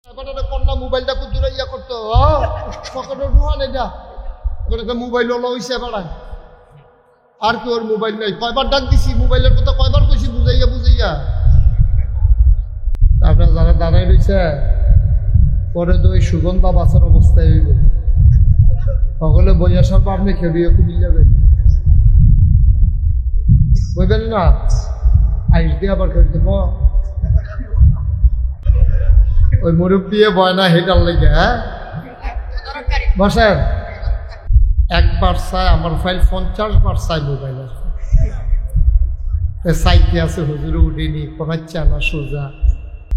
কন্যা মোবাইলটা কুতুরা ইয়া করতো সকলের রুহান এটা একটা মোবাইল হলো হইছে বেড়ায় আর কি ওর মোবাইল নাই কয়বার ডাক দিছি মোবাইলের কথা কয়বার কইছি বুঝাইয়া বুঝাইয়া আপনার যারা দাঁড়াই রয়েছে পরে তো ওই সুগন্ধা বাঁচার অবস্থায় হইব সকলে বই আসার পর আপনি খেলিয়ে কুমিল যাবেন বুঝবেন না আইস দিয়ে আবার খেলে দেব ওই মুরব্বী বয় না হেটার লেগে হ্যাঁ বসেন একবার চাই আমার ফাইল 50 বার চাই মোবাইল আছে সাইতে আছে হুজুরে উঠেনি কমাচ্ছে না সোজা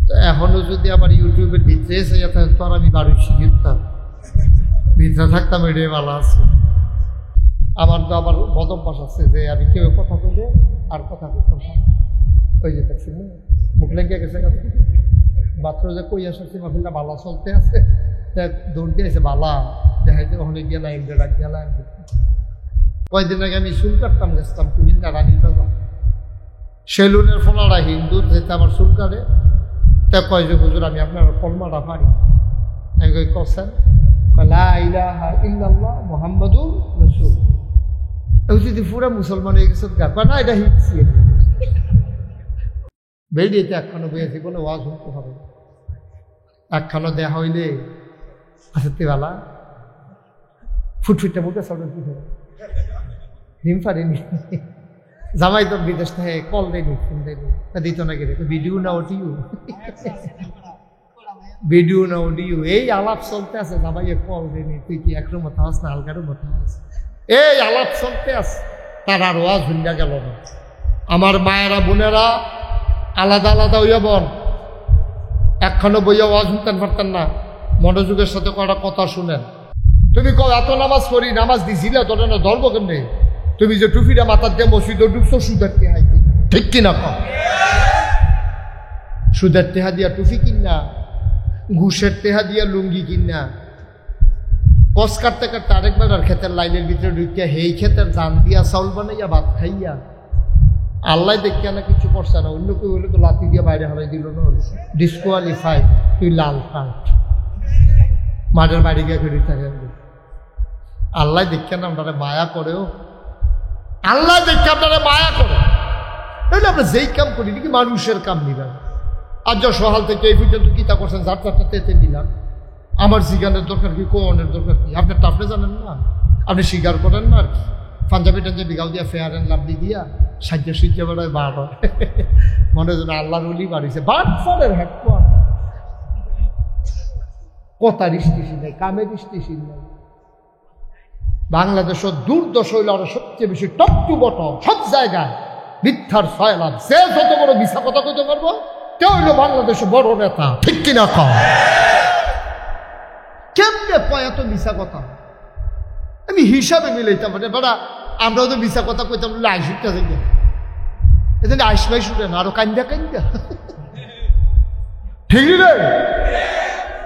তো এখনো যদি আবার ইউটিউবের ভিতরে এসে যেত তো আর আমি বাড়ি শিখতাম ভিতরে থাকতাম এটাই ভালো আছে আমার তো আবার বদভ্যাস আছে যে আমি কেউ কথা বলে আর কথা বলতাম ওই যে দেখছি মুখ লেগে গেছে মাত্র যে কই আসছি মাহফিলটা বালা চলতে আছে দৌড় দিয়েছে বালা দেখাইতে ওখানে গেলাম ডাক গেলাম কয়দিন আগে আমি চুল কাটতাম গেছিলাম কুমিল্লা রানীর বাজার সেলুনের ফোনারা হিন্দু যেতে আমার চুল কাটে তা কয় যে হুজুর আমি আপনার কলমাটা পারি আমি কই কছেন লা ইলাহা ইল্লাল্লাহ মুহাম্মাদুর রাসূল ওই যদি পুরা মুসলমান হয়ে গেছে গা না এটা হিটছি বেরিয়েতে একখানো বইয়েছি বলে ওয়াজ হতে হবে একখানো দেয়া হইলে আসতে বেলা ফুটফুটটা মুখে সব কি হবে ডিম পারিনি জামাই তো বিদেশ থেকে কল দেয়নি ফোন দেয়নি দিত না গেলে ভিডিও না অডিও ভিডিও না অডিও এই আলাপ চলতে আছে জামাইয়ে কল দেয়নি তুই কি একরো মতো আস না হালকারও মতো আস এই আলাপ চলতে আছে তার আর ওয়াজ হুন্ডা গেল না আমার মায়েরা বোনেরা আলাদা আলাদা হইয়া বল একখানো বইয়া ওয়াজ শুনতেন পারতেন না মনোযোগের সাথে কটা কথা শুনেন তুমি কও এত নামাজ পড়ি নামাজ দিছিলে তোর না ধর্ম কেমনে তুমি যে টুপিটা মাথার দিয়ে মসজিদে ঢুকছো সুদের টেহা ঠিক কিনা কম সুদের টেহা দিয়া টুপি কিনা ঘুষের টেহা দিয়া লুঙ্গি কিনা কস কাটতে কাটতে আরেকবার আর ক্ষেতের লাইনের ভিতরে ঢুকিয়া হেই ক্ষেতের ধান দিয়া চাউল বানাইয়া ভাত খাইয়া আল্লাহ দেখিয়া না কিছু করছে না অন্য কেউ হলে তো লাথি দিয়ে বাইরে হারাই দিল না ডিসকোয়ালিফাইড তুই লাল কার্ড মাঠের বাড়ি গিয়ে ফেরি থাকে আল্লাহ দেখিয়া না আপনারা মায়া করেও আল্লাহ দেখে আপনারা মায়া করে তাহলে আমরা যেই কাম করি নাকি মানুষের কাম নিলাম আর যা সহাল থেকে এই পর্যন্ত গীতা করছেন 4-4টা তেতে নিলাম আমার জিগানের দরকার কি কোনের দরকার কি আপনার তো আপনি জানেন না আপনি স্বীকার করেন না আর কি পাঞ্জাবি টাঞ্জাবি গাও দিয়া ফেয়ার অ্যান্ড লাভলি দিয়া সাজ্জা সুইচে বেড়ায় বার হয় মনে হয় আল্লাহর অলি বাড়িছে বাট ফলের হ্যাক কথার স্টেশন নেই কামের স্টেশন নেই বাংলাদেশের দুর্দশ হইল আরো সবচেয়ে বেশি টপ টু বটম সব জায়গায় মিথ্যার সয়লাভ যে যত বড় মিথ্যা কথা কইতে পারবো কেউ হইল বাংলাদেশের বড় নেতা ঠিক কিনা কম কেমনে কয় এত মিথ্যা কথা আমি হিসাবে মিলাইতাম মানে বেড়া আমরাও তো মিথ্যা কথা কইতাম আইসুটা যাই এখানে আইসমাই শুনে না আরো কান্দা কান্দা ঠিক রে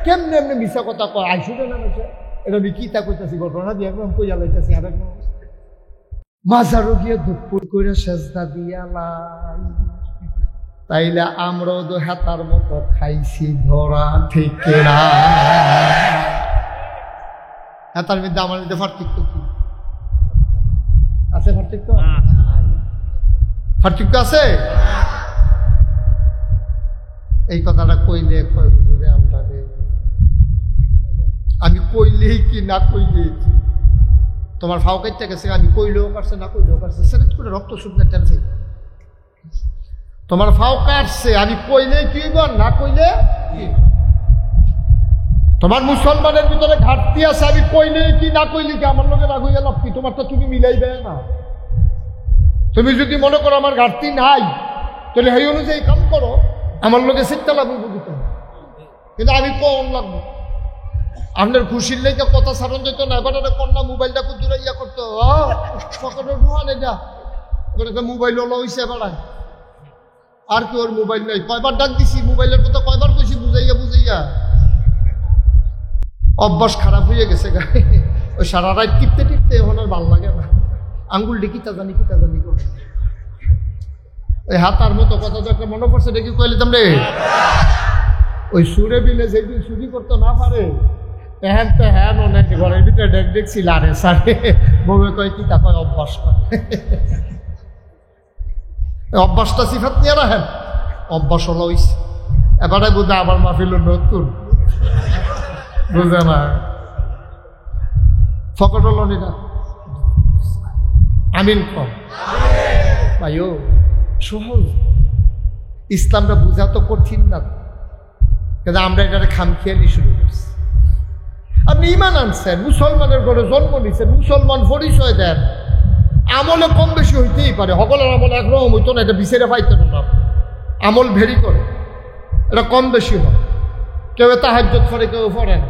কেমনে এমনি মিথ্যা কথা কয় আইসুটা না এটা আমি কি তা কইতাছি ঘটনা দিয়ে একদম কইয়া লাইতাছি আর মাজারও গিয়ে দুপুর করে সেজদা দিয়া লাই তাইলে আমরাও তো হেতার মতো খাইছি ধরা ঠিক না হেতার মধ্যে আমার মধ্যে পার্থক্য কি আছে পার্থক্য পার্থক্য আছে এই কথাটা কইলে কয় বুঝবে আমরা আমি কইলেই কি না কইলে তোমার ফাও কাটতে গেছে আমি কইলেও কাটছে না কইলেও কাটছে সেটা করে রক্ত শুকনো টেনছে তোমার ফাও কাটছে আমি কইলে কি না কইলে তোমার মুসলমানের ভিতরে ঘাটতি আছে আমি কইলে কি না কইলে কি আমার লোকের রাগ হইয়া কি তোমার তো তুমি মিলাইবে না তুমি যদি মনে করো আমার ঘাটতি নাই তাহলে সেই অনুযায়ী কাম করো আমার লোকে শিখতে লাগবে বুঝতে কিন্তু আমি কম লাগবো আপনার খুশির লেগে কথা সারণ যেত না এবার কন্যা মোবাইলটা কুতুরা ইয়া করতো সকলের রুহান এটা একটা মোবাইল হলো হইছে বেড়ায় আর কি ওর মোবাইল নাই কয়বার ডাক দিছি মোবাইলের কথা কয়বার কইছি বুঝাইয়া বুঝাইয়া অভ্যাস খারাপ হয়ে গেছে গায়ে ওই সারা রাত টিপতে টিপতে এখন আর ভাল লাগে না আঙ্গুল কিতা জানি করে ওই হাতার মতো কথা তো একটা মনে পড়ছে দেখি কইলে তোমরে ওই সুরে বিলে যেদিন চুরি করতে না পারে হ্যান তো হ্যান অনেক ঘরের ভিতরে ডেক দেখছি লারে সারে বউয়ে কয় কি তা কয় অভ্যাস করে অভ্যাসটা সিফাত নিয়ে রাখেন অভ্যাস হলো হইছে এবারে বুঝে আবার মাহফিল নতুন বুঝে না ফকট হলো না আমিন কম ভাইও সহজ ইসলামটা বোঝা তো কঠিন না কিন্তু আমরা এটা খামখেয়ালি শুরু করছি আপনি ইমান আনছেন মুসলমানের ঘরে জন্ম নিচ্ছেন মুসলমান পরিচয় দেন আমলে কম বেশি হইতেই পারে সকলের আমল একরকম হইতো না এটা বিচারে পাইতেন না আমল ভেরি করে এটা কম বেশি হয় কেউ তাহাজ্জুদ করে কেউ পড়ে না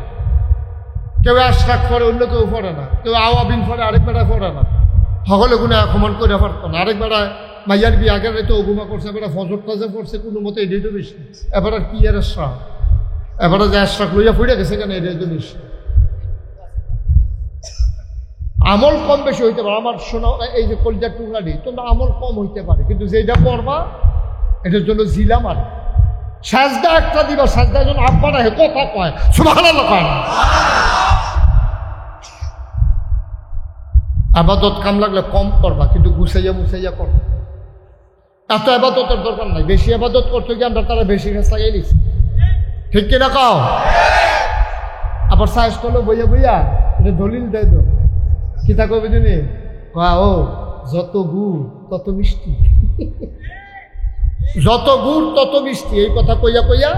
কেউ আশরাক করে অন্য কেউ পড়ে না কেউ আওয়াবিন পড়ে আরেক বেড়ায় পড়ে না সকলে কোনো আক্রমণ করে পারতো না আরেক বেড়ায় মাইয়ার বিয়ে আগের তো অগুমা করছে এবার ফজর টাজে পড়ছে কোনো মতো এটাই তো বেশি এবার আর কি আর আশরাক এবারে যে আশরাক লইয়া ফুড়ে গেছে কেন এটাই তো বেশি আমল কম বেশি হইতে পারে আমার শোনা এই যে কলজার টুকরা নেই তোমরা আমল কম হইতে পারে কিন্তু যেটা পড়বা এটার জন্য জিলা মারে সাজদা একটা দিবা সাজদার জন্য আব্বা না কথা কয় সুবহানাল্লাহ কয় না আবাদত কাম লাগলে কম করবা কিন্তু গুছাইয়া মুছাইয়া করবা এত আবাদতের দরকার নাই বেশি আবাদত করতে গিয়ে আমরা তারা বেশি গাছ লাগাই নিছি ঠিক কিনা কাও আবার সাইজ করলো বইয়া বইয়া এটা দলিল দেয় তো কিতা কবি দিনে ও যত গুড় তত মিষ্টি যত গুড় তত মিষ্টি এই কথা কইয়া কইয়া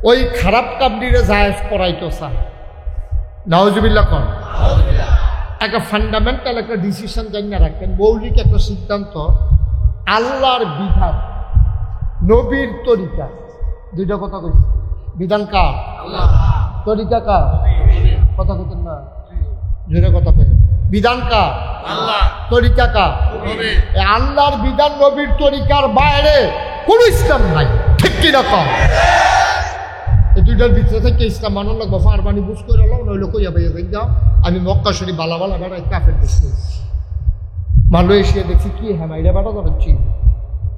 ওই খারাপ কামড়িরে জায়েজ করাইতো চা নাউজুবিল্লাহ কন একটা ফান্ডামেন্টাল একটা ডিসিশন জানিয়ে রাখেন মৌলিক একটা সিদ্ধান্ত আল্লাহর বিধান নবীর তরিকা দুইটা কথা কইছি বিধান কার তরিকা কার কথা কইতেন না জোরে কথা কই বিধান কার আল্লাহ তরিকা কার নবী আল্লাহর বিধান নবীর তরিকার বাইরে কোনো ইসলাম নাই ঠিক কি না কম এই দুইটার ভিতরে থেকে ইসলাম মানন লাগবে ফারবানি বুঝ করে লাও নইলে কইয়া ভাইয়া যাও আমি মক্কা শরীফ বালা বালা বেড়াই কাফের দেখছি মালয়েশিয়া দেখছি কি হ্যাঁ মাইরা বেড়া ধরছি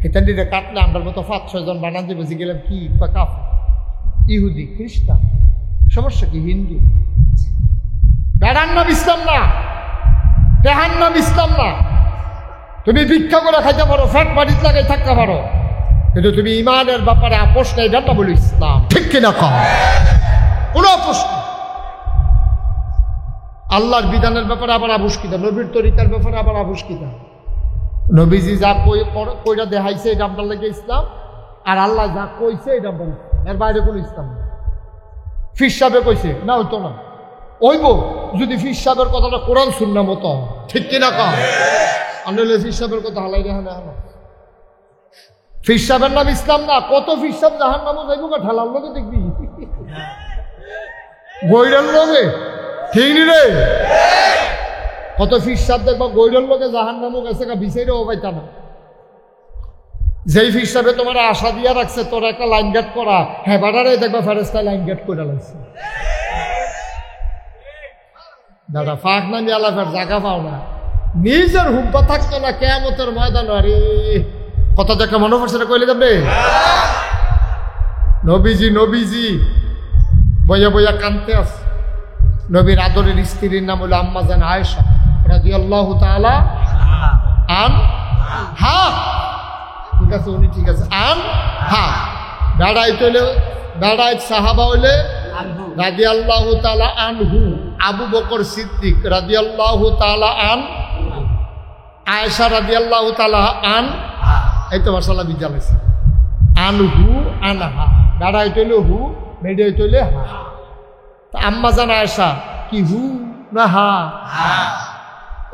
হেতান্ডিরে কাটলে আমরা মতো 5-6 জন বানান দিয়ে বুঝে গেলাম কি কাফের ইহুদি খ্রিস্টান সমস্যা কি হিন্দু বেড়ার নাম ইসলাম না দেহার নাম ইসলাম না তুমি ভিক্ষা করে খাইতে পারো ফ্যাট বাড়িতে লাগাই থাকতে পারো কিন্তু তুমি ইমানের ব্যাপারে আপোষ নেই এটা বলো ইসলাম ঠিক কিনা কম কোনো আপোষ নেই আল্লাহর বিধানের ব্যাপারে আবার আবুষ্কিতা নবীর তরিকার ব্যাপারে আবার আবুষ্কিতা নবীজি যা কইরা দেখাইছে এটা আপনার লাগে ইসলাম আর আল্লাহ যা কইছে এটা আপনার ইসলাম এর বাইরে কোনো ইসলাম নেই ফির সাহেবে কইছে না হইতো না ওইব যদি ফির সাহেবের কথাটা কোরআন সুন্নাহ মতো ঠিক কিনা কম আনলে ফির সাহেবের কথা হালাই রেহা না ফির সাহেবের নাম ইসলাম না কত ফির সাহেব জাহান নামও যাইব না ঠেলার লোকে দেখবি বইরার লোকে ঠিক নি রে কত ফির সাহেব দেখবা গৈরের লোকে জাহান নামও গেছে বিচাইরে ও পাইতা না যেই ফির সাহেবে তোমার আশা দিয়া রাখছে তোর একটা লাইন গেট করা হ্যাঁ বাটারে দেখবা ফেরেস্তায় লাইন গেট করে লাগছে দাদা ফাঁক না নিয়ে আলাফের জায়গা পাও না নিজের হুব্বা থাকতো না কেয়ামতের ময়দান আরে কথা দেখা মনে পড়ছে না কইলে যাবে নবীজি নবীজি বইয়া বইয়া কানতে আস নবীর আদরের স্ত্রীর নাম হলো আম্মা জান আয়েশা রাদিয়াল্লাহু তাআলা আনহা ঠিক আছে উনি ঠিক আছে আনহা বেড়াইতে হইলে বেড়াইত সাহাবা হইলে রাদিয়াল্লাহু তাআলা আনহু আবু বকর সিদ্দিক রাদিয়াল্লাহু তাআলা আয়েশা রাদিয়াল্লাহু তাআলা এই তো মাশাআল্লাহ বিজালাইছে আনহু আনহা বেড়াইতে হইলে হু বেড়াইতে হইলে হা আম্মা জান আয়েশা কি হু না হা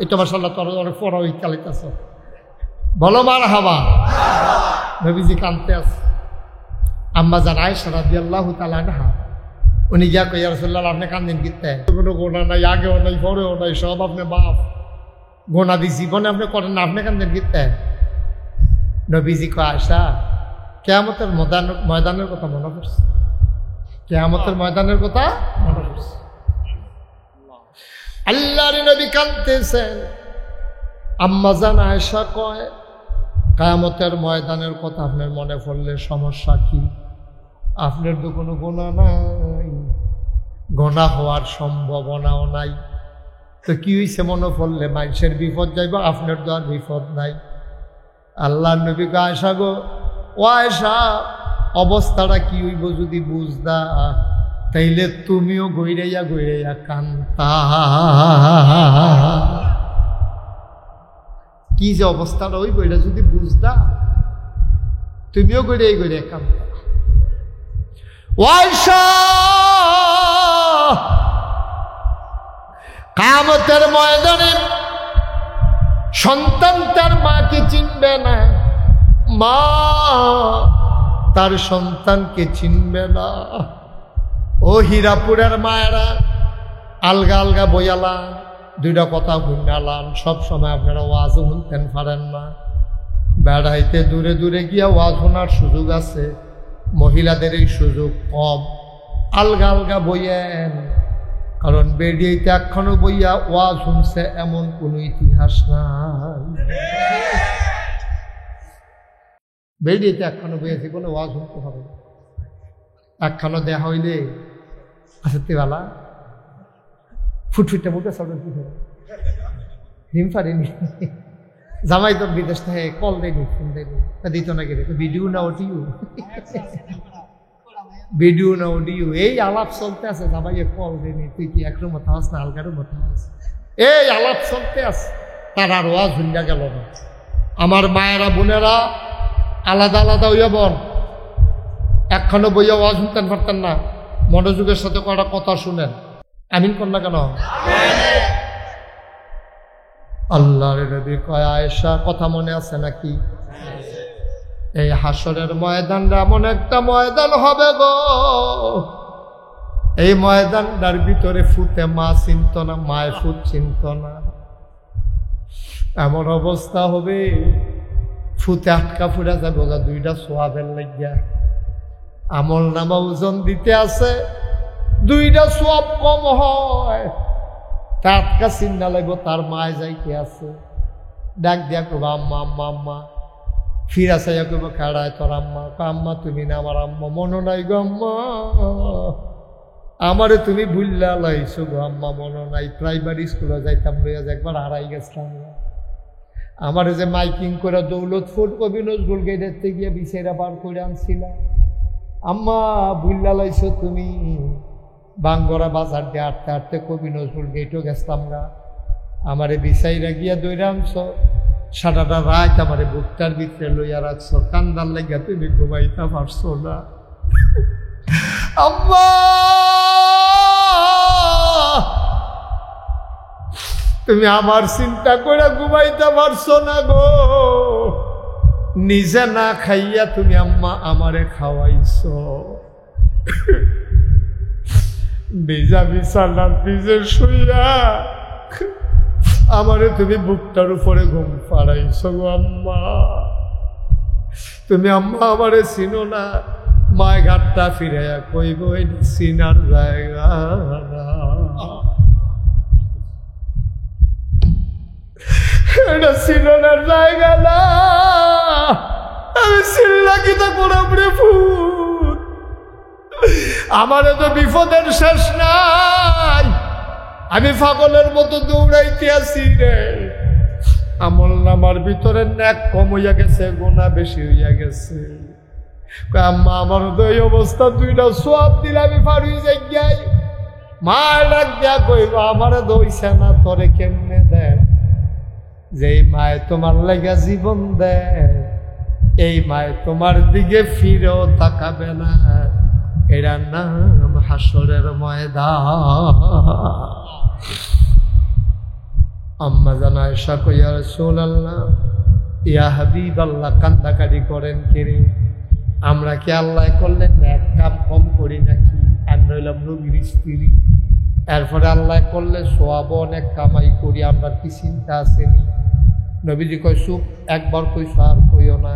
এই তো মাশাআল্লাহ তোর অনেক পড়া ওই চালিতেছ বলো মারহাবা নবীজি কানতে আছে আম্মা জান আয়েশা রাদিয়াল্লাহু তাআলা আনহা উনি গিয়া কই ইয়া রাসূলুল্লাহ আপনি কান্দেন কিতে কোনো গোনা নাই আগেও নাই পরেও নাই সব আপনি বাপ গোনা দি জীবনে আপনি করেন না আপনি কান্দেন কিতে নবীজি কয় আয়েশা কিয়ামতের ময়দানের কথা মনে পড়ছে কিয়ামতের ময়দানের কথা মনে পড়ছে আল্লাহর নবী কাঁদতেছেন আম্মা জান আয়েশা কয় কিয়ামতের ময়দানের কথা আপনার মনে পড়লে সমস্যা কি আপনার তো কোনো গোনা নাই, গোনা হওয়ার সম্ভাবনাও নাই। তো কি হয়েছে মনে পড়লে মানুষের বিপদ যাইব, আপনার তো আর বিপদ নাই। আল্লাহ নবী কয় আয়েশা গো, ও আয়েশা, অবস্থাটা কি হইব যদি বুঝদা, তাইলে তুমিও গইরাইয়া গইরাইয়া কান্তা। কি যে অবস্থাটা হইব এটা যদি বুঝদা, তুমিও গইরাই গইরাইয়া কান্তা। ও আয়েশা, কিয়ামতের ময়দানে সন্তান তার মাকে চিনবে না, মা তার সন্তানকে চিনবে না। ও হীরাপুরের মায়েরা, আলগা আলগা বইয়ালাম, দুইটা কথা শুনালাম। সব সময় আপনারা ওয়াজ শুনতেন পারেন না, বেড়াইতে দূরে দূরে গিয়া ওয়াজ শোনার সুযোগ আছে, মহিলাদের এই সুযোগ কম। আলগা আলগা বইয়েন, কারণ বেরিয়েতে এখনো বইয়া ওয়াজ শুনছে এমন কোনো ইতিহাস নাই। বেরিয়েতে এখনো বইয়াছে কোনো ওয়াজ শুনতে হবে একখানো দেয়া হইলে আসতেওয়ালা ফুটফুটটা বলতে সব হিম পারিনি। জামাই তোর বিদেশ থেকে কল দেয়নি, ফোন দেয়নি, দিত না গেলে ভিডিও না অডিও, ভিডিও না অডিও, এই আলাপ চলতে আছে। জামাইয়ে কল দেয়নি, তুই কি একরো মতো আস না আলগারও মতো আস, এই আলাপ চলতে আছে। তার আর ওয়াজ হুন্ডা গেল না। আমার মায়েরা বোনেরা আলাদা আলাদা হইয়া বন, একখানো বইয়া ওয়াজ শুনতেন পারতেন না, মনোযোগের সাথে কয়টা কথা শুনেন। আমিন কন্যা কেন? আল্লাহর নবী কয় আয়েশা, কথা মনে আছে নাকি? এই হাসরের ময়দানটা এমন একটা ময়দান হবে গো, এই ময়দানটার ভিতরে ফুতে মা চিনত না, মায় ফুট চিনত না। এমন অবস্থা হবে ফুতে আটকা ফুরা যাবে ওরা দুইটা সোয়াবের লাগিয়া। আমল নামা ওজন দিতে আছে, দুইটা সোয়াব কম হয়, টাটকা চিন্তা লাগবো তার মায় যাইতে আছে। ডাক দিয়া কবা আম্মা আম্মা আম্মা, ফিরা চাইয়া কব খেড়ায় তোর আম্মা, আম্মা তুমি না আমার আম্মা, মনে নাই গো আম্মা, আমারে তুমি ভুল্লা লাইছো গো আম্মা, মনে নাই। প্রাইমারি স্কুলে যাইতাম, লইয়া যে একবার হারাই গেছিলাম। আমারে যে মাইকিং করে দৌলতপুর কবি নজরুল গেটের গিয়ে বিছেরা বার করে আনছিলাম, আম্মা ভুল্লা লাইছো তুমি। বাঙ্গরা বাজার দিয়ে হাঁটতে হাঁটতে কবি নজরুল গেটও গেছিলাম গা, আমারে বিছাইরা গিয়া দৌড়ে আনছো, সারাটা রাত আমারে বুকটার ভিতরে লইয়া রাখছো, কান্দার লাগিয়া তুমি ঘুমাইতে পারছো না আম্মা। তুমি আমার চিন্তা করে ঘুমাইতে পারছো না গো, নিজে না খাইয়া তুমি আম্মা আমারে খাওয়াইছো। ভিজা বিছানার ভিজে শুইয়া আমারে তুমি বুকটার উপরে ঘুম পাড়াইছো গো আম্মা। তুমি আম্মা আমারে চিনো না, মায় ঘাটটা ফিরাইয়া কইব চিনার জায়গা না, এটা চিনোনার জায়গা না। আমি চিল্লা কি তো কোরআনে ফুট, আমারে তো বিপদের শেষ নাই, আমি পাগলের মতো দৌড়াইতে আছি রে। আমল নামার ভিতরে ন্যাক কম হইয়া গেছে, গোনা বেশি হইয়া গেছে। আম্মা আমার তো এই অবস্থা, দুইটা সোয়াব দিলে আমি পারি যাই। মা ডাক দিয়া কইব আমারে দইছে না, তোরে কেমনে দেয়? যেই মায়ে তোমার লাগা জীবন দেয়, এই মায়ে তোমার দিকে ফিরেও তাকাবে না। এটার নাম হাসরের ময়দান। আম্মা জানা আয়েশা কই ইয়া রাসূলুল্লাহ, ইয়া হাবিবাল্লাহ, কান্দাকাটি করেন কিরে? আমরা কি আল্লাহ করলেন এক কাম কম করি নাকি? আর নইলাম নবীর স্ত্রী, এরপরে আল্লাহ করলে সোয়াব অনেক কামাই করি, আমরা কি চিন্তা আসেনি? নবীজি কয় চুপ, একবার কইছো আর কইও না।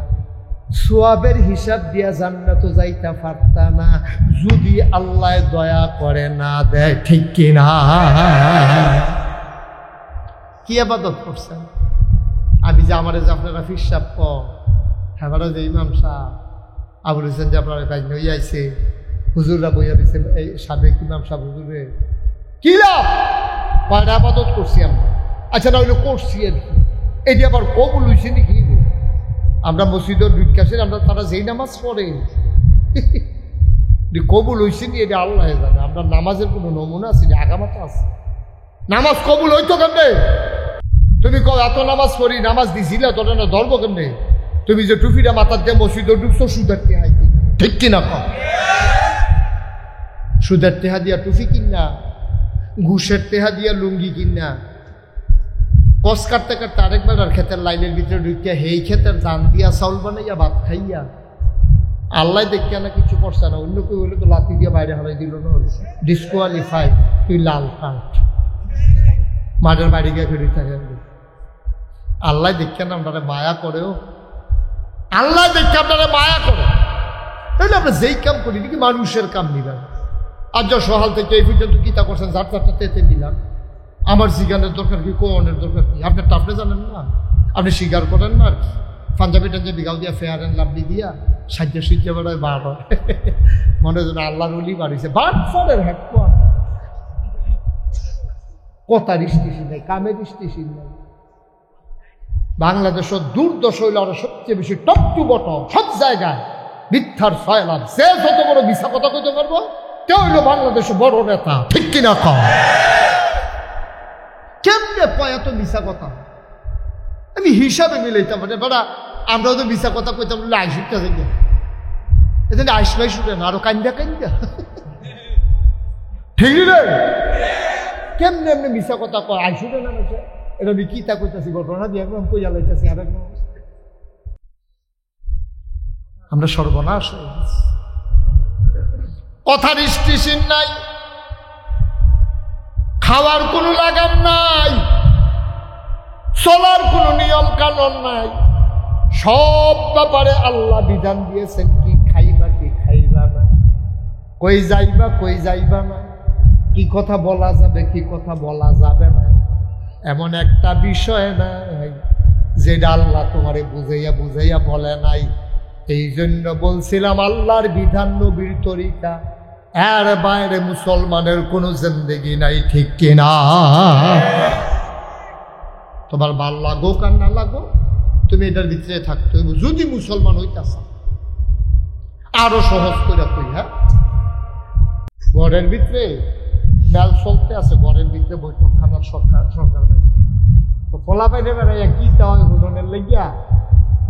সোয়াবের হিসাব দিয়া জান্নাতে যাইতে পারতা না যদি আল্লাহ দয়া করে না দেয়, ঠিক কিনা? কি ইবাদত করছেন? আমি যে আমারে যে আপনারা ফিরসাব কম, হ্যাঁ যে ইমাম সাহেব, আবুল হোসেন যে আপনার কাজ নই আইছে, হুজুররা বইয়া দিছে, এই সাবেক ইমাম সাহেব হুজুরে কি লাভ, কয়টা আবাদত করছি আমরা, আচ্ছা না হইলে করছি আর কি, এটি আবার কবুল হয়েছে নাকি? আমরা মসজিদের বিকাশের আমরা তারা যেই নামাজ পড়ে কবুল হয়েছে নি এটা আল্লাহ জানে। আমরা নামাজের কোনো নমুনা আছে, আগামাতা আছে? নামাজ কবুল হইতো কেমনে? তুমি কও এত নামাজ পড়ি, নামাজ দিছিলা তোরা না ধরবো কেমনে? তুমি যে টুপিটা মাথার দিয়ে মসজিদে ঢুকছো সুদের টেহা, ঠিক কিনা কম? সুদের টেহা দিয়া টুপি কিনা, ঘুষের টেহা দিয়া লুঙ্গি কিনা, কস কাটতে কাটতে আরেকবার আর ক্ষেতের লাইনের ভিতরে ঢুকিয়া হেই ক্ষেতের ধান দিয়া চাউল বানাইয়া ভাত খাইয়া আল্লাহ দেখিয়া না কিছু করছে না, অন্য কেউ হলে তো লাথি দিয়ে বাইরে হারাই দিল না, ডিসকোয়ালিফাইড, তুই লাল কার্ড, মাঠের বাড়ি গিয়ে ফেরি থাকে। আল্লাহ দেখিয়া না আপনারা মায়া করেও, আল্লাহ দেখে আপনারা মায়া করে, তাহলে আমরা যেই কাম করি নাকি মানুষের কাম নিলাম। আর যা সহাল থেকে এই পর্যন্ত গীতা করছেন, যার চারটা তেতে নিলাম, আমার শিকারের দরকার কি, কোনের দরকার কি? আপনার তো আপনি জানেন না, আপনি স্বীকার করেন না আর কি। পাঞ্জাবি টাঞ্জাবি গাও দিয়া ফেয়ার অ্যান্ড লাভলি দিয়া সাজ্য সুইচে বেড়ায় বার হয়, মনে যেন আল্লাহর অলি বাড়িছে, বাট ফলের হ্যাট কথার স্টেশন নেই, কামের স্টেশন নেই। বাংলাদেশের দুর্দশ হইল আরো সবচেয়ে বেশি টপ টু বটম, সব জায়গায় মিথ্যার সয়লাভ। সে যত বড় মিথ্যা কথা কইতে পারবো, কে হইল বাংলাদেশে বড় নেতা, ঠিক কিনা কম? কেমনে কয় এত মিশা কথা? আমি হিসাবে মিলাইতাম মানে বেড়া, আমরাও তো মিশা কথা কইতাম, আইসুটটা যাই এখানে আইসবাই শুনে না, আরো কান্দা কান্দা, ঠিক রে? কেমনে এমনি মিশা কথা কয়, আইসুটে না মেছে, এটা আমি কি তা কইতাছি, ঘটনা দিয়ে একদম কইয়া লাইতাছি আর একদম। আমরা সর্বনাশ হয়ে গেছি, কথার স্টেশন নাই, খাওয়ার কোনো লাগাম নাই, চলার কোনো নিয়ম কানুন নাই, সব ব্যাপারে আল্লাহ বিধান দিয়েছেন, কি খাইবা কি খাইবা না, কই যাইবা কই যাইবা না, কি কথা বলা যাবে কি কথা বলা যাবে না, এমন একটা বিষয় নাই যেটা আল্লাহ তোমারে বুঝাইয়া বুঝাইয়া বলে নাই। এই জন্য বলছিলাম আল্লাহর বিধান নবীর তরিকা, এর বাইরে মুসলমানের কোনো জিন্দেগি নাই, ঠিক কিনা? তোমার ভাল লাগো আর না লাগো, তুমি এটার ভিতরে থাকতে হইব যদি মুসলমান হইতাছ। আরো সহজ করে কই, হ্যাঁ, ঘরের ভিতরে মেল চলতে আছে, ঘরের ভিতরে বৈঠকখানার সরকার তো ফলা পাইলে বেড়াইয়া কি তা হয় হুননের লেগিয়া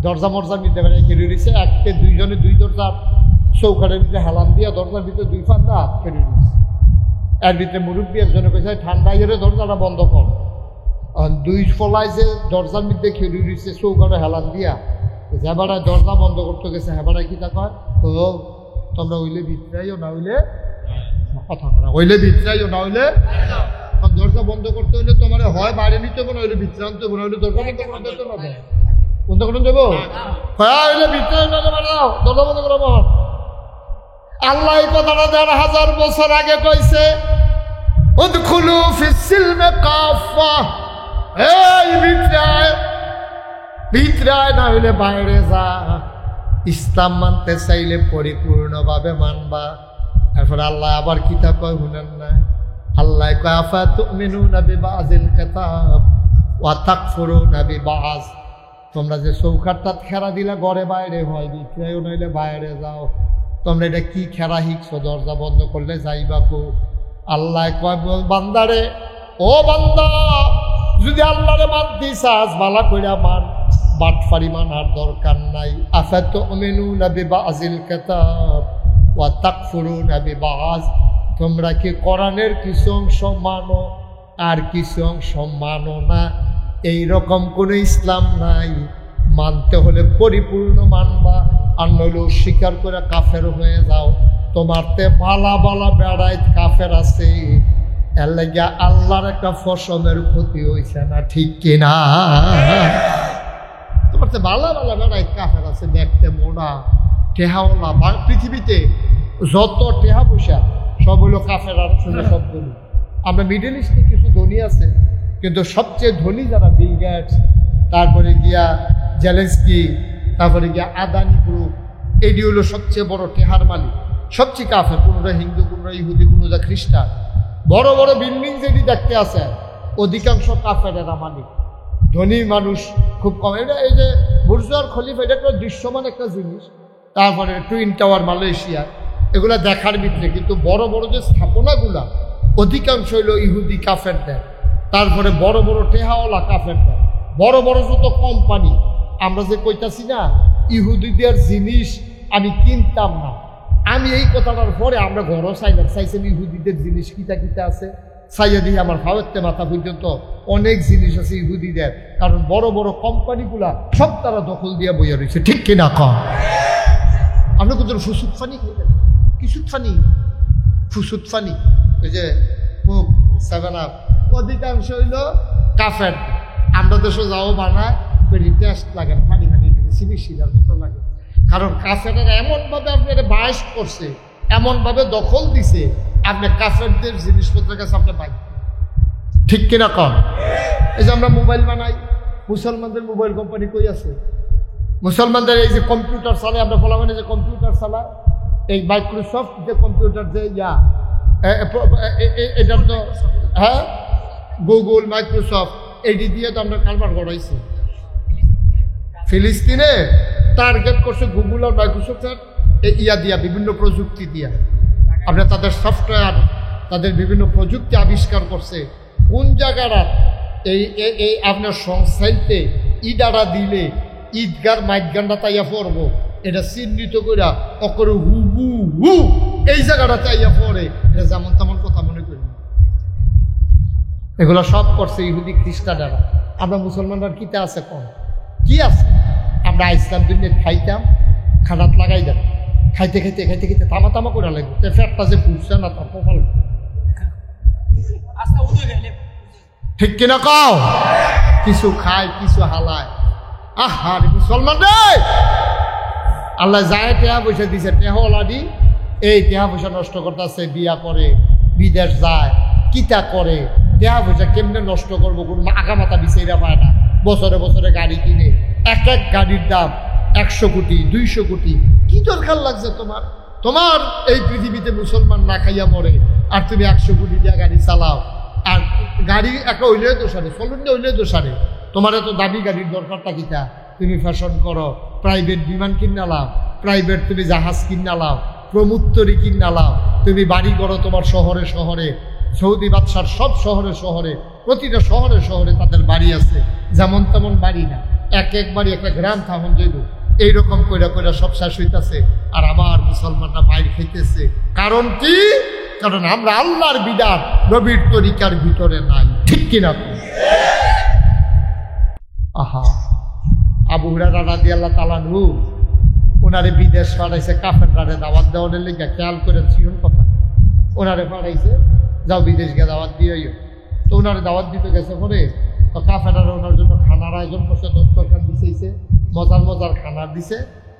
দরজা মরজা নিতে বেড়াই কেড়ে দিছে, একটা দুইজনে দুই দরজার চৌকাঠের ভিতরে হেলান দিয়া দরজার ভিতরে দুই ফান্দা কেড়ে দিছে। এর ভিতরে মুরব্বী একজনে কইছে ঠান্ডা ইয়ে দরজাটা বন্ধ কর, দুই ফলাই যে দরজার মধ্যে খেড়ে দিছে চৌকাঠে হেলান দিয়া, হেবাড়ায় দরজা বন্ধ করতে গেছে, হেবাড়ায় কি তা কয়, ও তোমরা হইলে ভিতরাইও না হইলে কথা করা, হইলে ভিতরাইও না হইলে, দরজা বন্ধ করতে হইলে তোমার হয় বাইরে নিতে হবে না হইলে ভিতরে আনতে হবে না হইলে দরজা বন্ধ করতে হবে না, বন্ধ করুন দেবো, হ্যাঁ হইলে ভিতরে দরজা বন্ধ করবো। আল্লাহ এই কথাটা ১,৫০০ বছর আগে কইছে, উদখুলু ফিস সিলমে কাফা, এই ভিতরায় না হইলে বাইরে যা, ইসলাম মানতে চাইলে পরিপূর্ণভাবে মানবা। তারপর আল্লাহ আবার কিতাব কয় শুনেন না, আল্লাহ কয় আফাতুমিনুনা বিবাযিল কিতাব ওয়া তাকফুরুনা বিবায, তোমরা যে চৌকাঠটা খেরা দিলা ঘরে বাইরে হয়, ভিতরেও নইলে বাইরে যাও, তোমরা এটা কি খেরা শিখছো, দরজা বন্ধ করলে যাইবা কো? আল্লাহ কয় বান্দারে, ও বান্দা, যদি আল্লাহরে মানতে চাস ভালো কইরা মান, বাটফারি মানার দরকার নাই। আফাতুমিনুনা বিবাযিল কিতাব ওয়া তাকফুরুনা বিবায, তোমরা কি কোরআনের কিছু অংশ মানো আর কিছু অংশ মানো না, এইরকম কোনো ইসলাম নাই। মানতে হলে পরিপূর্ণ মানবা, আর নইলে স্বীকার করে কাফের হয়ে যাও। তোমার তে বালা বালা বেড়ায় কাফের আছে, এর লাগিয়া আল্লাহর একটা ফসলের ক্ষতি হয়েছে না, ঠিক কিনা? তোমার তে বালা বালা বেড়ায় কাফের আছে, দেখতে মোড়া টেহাওয়ালা, পৃথিবীতে যত টেহা পয়সা সব হইল কাফের আর ছেলে সবগুলো। আমরা মিডল ইস্টে কিছু ধনী আছে, কিন্তু সবচেয়ে ধনী যারা বিল গেটস, তারপরে গিয়া জেলেন্সকি, তারপরে গিয়া আদানি গ্রুপ, এটি হলো সবচেয়ে বড় টেহার মালিক, সবচেয়ে কাফের। কোনোটা হিন্দু, কোনোটা ইহুদি, কোনোটা খ্রিস্টান। বড় বড় বিল্ডিং যেটি দেখতে আছে অধিকাংশ কাফেরেরা মালিক। ধনী মানুষ খুব কম। এটা এই যে বুর্জ আল খলিফা, এটা একটা দৃশ্যমান একটা জিনিস। তারপরে টুইন টাওয়ার মালয়েশিয়া, এগুলা দেখার ভিতরে। কিন্তু বড় বড় যে স্থাপনাগুলা অধিকাংশ হইল ইহুদি কাফেরদের। তারপরে বড় বড় টেহাওয়ালা কাফেরদের। বড় বড় যত কোম্পানি, আমরা যে কইতাছি না ইহুদিদের জিনিস আমি কিনতাম না, আমি এই কথাটার পরে আমরা ঘরও চাইছেন ইহুদিদের জিনিস কিতা কিতা আছে চাইয়া দিয়ে আমার ভাবতে মাথা পর্যন্ত অনেক জিনিস আছে ইহুদিদের। কারণ বড় বড় কোম্পানিগুলা সব তারা দখল দিয়ে বইয়া রয়েছে, ঠিক কিনা কম? আপনি কোথাও ফুসুদ ফানি খেলেন? কি সুদ ফানি? ফুসুদ ফানি, ওই যে সেভেন আপ, অধিকাংশ হইল কাফের। আমরা দেশে যাও বানায় টেস্ট লাগে না, পানি পানি লাগে, সিবি সিরার মতো লাগে। কারণ কাফেরেরা এমনভাবে আপনার বায়াস করছে, এমনভাবে দখল দিছে, আপনি কাফেরদের জিনিসপত্রের কাছে আপনি পাই, ঠিক কিনা কন? এই যে আমরা মোবাইল বানাই, মুসলমানদের মোবাইল কোম্পানি কই আছে? মুসলমানদের এই যে কম্পিউটার চালায়, আমরা বলা মানে যে কম্পিউটার চালায়, এই মাইক্রোসফট যে কম্পিউটার যে এটার তো হ্যাঁ গুগল, মাইক্রোসফট, এটি দিয়ে তো আমরা কারবার করাইছি। ফিলিস্তিনে টার্গেট করছে গুগল আর মাইক্রোসফটের দিয়া, বিভিন্ন প্রযুক্তি দিয়া। আপনার তাদের সফটওয়্যার, তাদের বিভিন্ন প্রযুক্তি আবিষ্কার করছে। কোন জায়গাটা এই আপনার সংস্থাইতে ইডারা দিলে ঈদগার মাইদগানটা তাইয়া পড়বো, এটা চিহ্নিত করে অকরে হু হু হু এই জায়গাটা তাইয়া পড়ে, এটা যেমন তেমন কথা মনে করি। এগুলো সব করছে ইহুদি খ্রিস্টানেরা। আমরা মুসলমানরা কিতে আছে কম? কি আছে? আমরা ইসলাম দিনে খাইতাম, খানাত লাগাই দেন, খাইতে খাইতে খাইতে খাইতে তামা তামা করে লাগবে, ফ্যাটটা যে ফুটছে না তার কপাল, ঠিক কিনা কও? কিছু খায়, কিছু হালায়। আহারে মুসলমান রে, আল্লাহ যায় টেহা পয়সা দিছে, টেহলাডি এই টেহা পয়সা নষ্ট করতেছে, বিয়া করে, বিদেশ যায়, কিতা করে, টেহা পয়সা কেমনে নষ্ট করবো, কোনো আগা মাথা বিচাইরা পায় না। বছরে বছরে গাড়ি কিনে, এক এক গাড়ির দাম 100 কোটি 200 কোটি। কি দরকার লাগছে তোমার? তোমার এই পৃথিবীতে মুসলমান না খাইয়া মরে, আর তুমি 100 কোটি দিয়ে গাড়ি চালাও। আর গাড়ি একটা হইলে দোষারে, চলুন হইলে দোষারে। তোমার এত দাবি গাড়ির দরকারটা কিতা? তুমি ফ্যাশন করো, প্রাইভেট বিমান কিনা লাও, প্রাইভেট তুমি জাহাজ কিনা লাও, প্রমুত্তরি কিনা লাও, তুমি বাড়ি করো তোমার শহরে শহরে। সৌদি বাদশার সব শহরে শহরে, প্রতিটা শহরে শহরে তাদের বাড়ি আছে। যেমন তেমন বাড়ি না, এক এক বাড়ি একটা গ্রাম থামন যাইব, এইরকম কইরা কইরা সব শেষ হইতেছে। আর আমার মুসলমানরা বাইর খাইতেছে। কারণ কি? কারণ আমরা আল্লাহর বিধান, নবীর তরিকার ভিতরে নাই, ঠিক কিনা? আহা, আবু হুরায়রা রাদিয়াল্লাহু তাআলা আনহু ওনারে বিদেশ পাঠাইছে কাফেররা দাওয়াত দেওয়ার লেগে। খেয়াল করেন শিরোন কথা, ওনারে পাঠাইছে যাও বিদেশ গিয়ে দাওয়াত দিয়েও। তো ওনারে দাওয়াত দিতে গেছে পরে তো কাফেররা ওনার জন্য খানার আয়োজন করছে, দস্তরখান দিছে, মজার মজার খানা দিছে।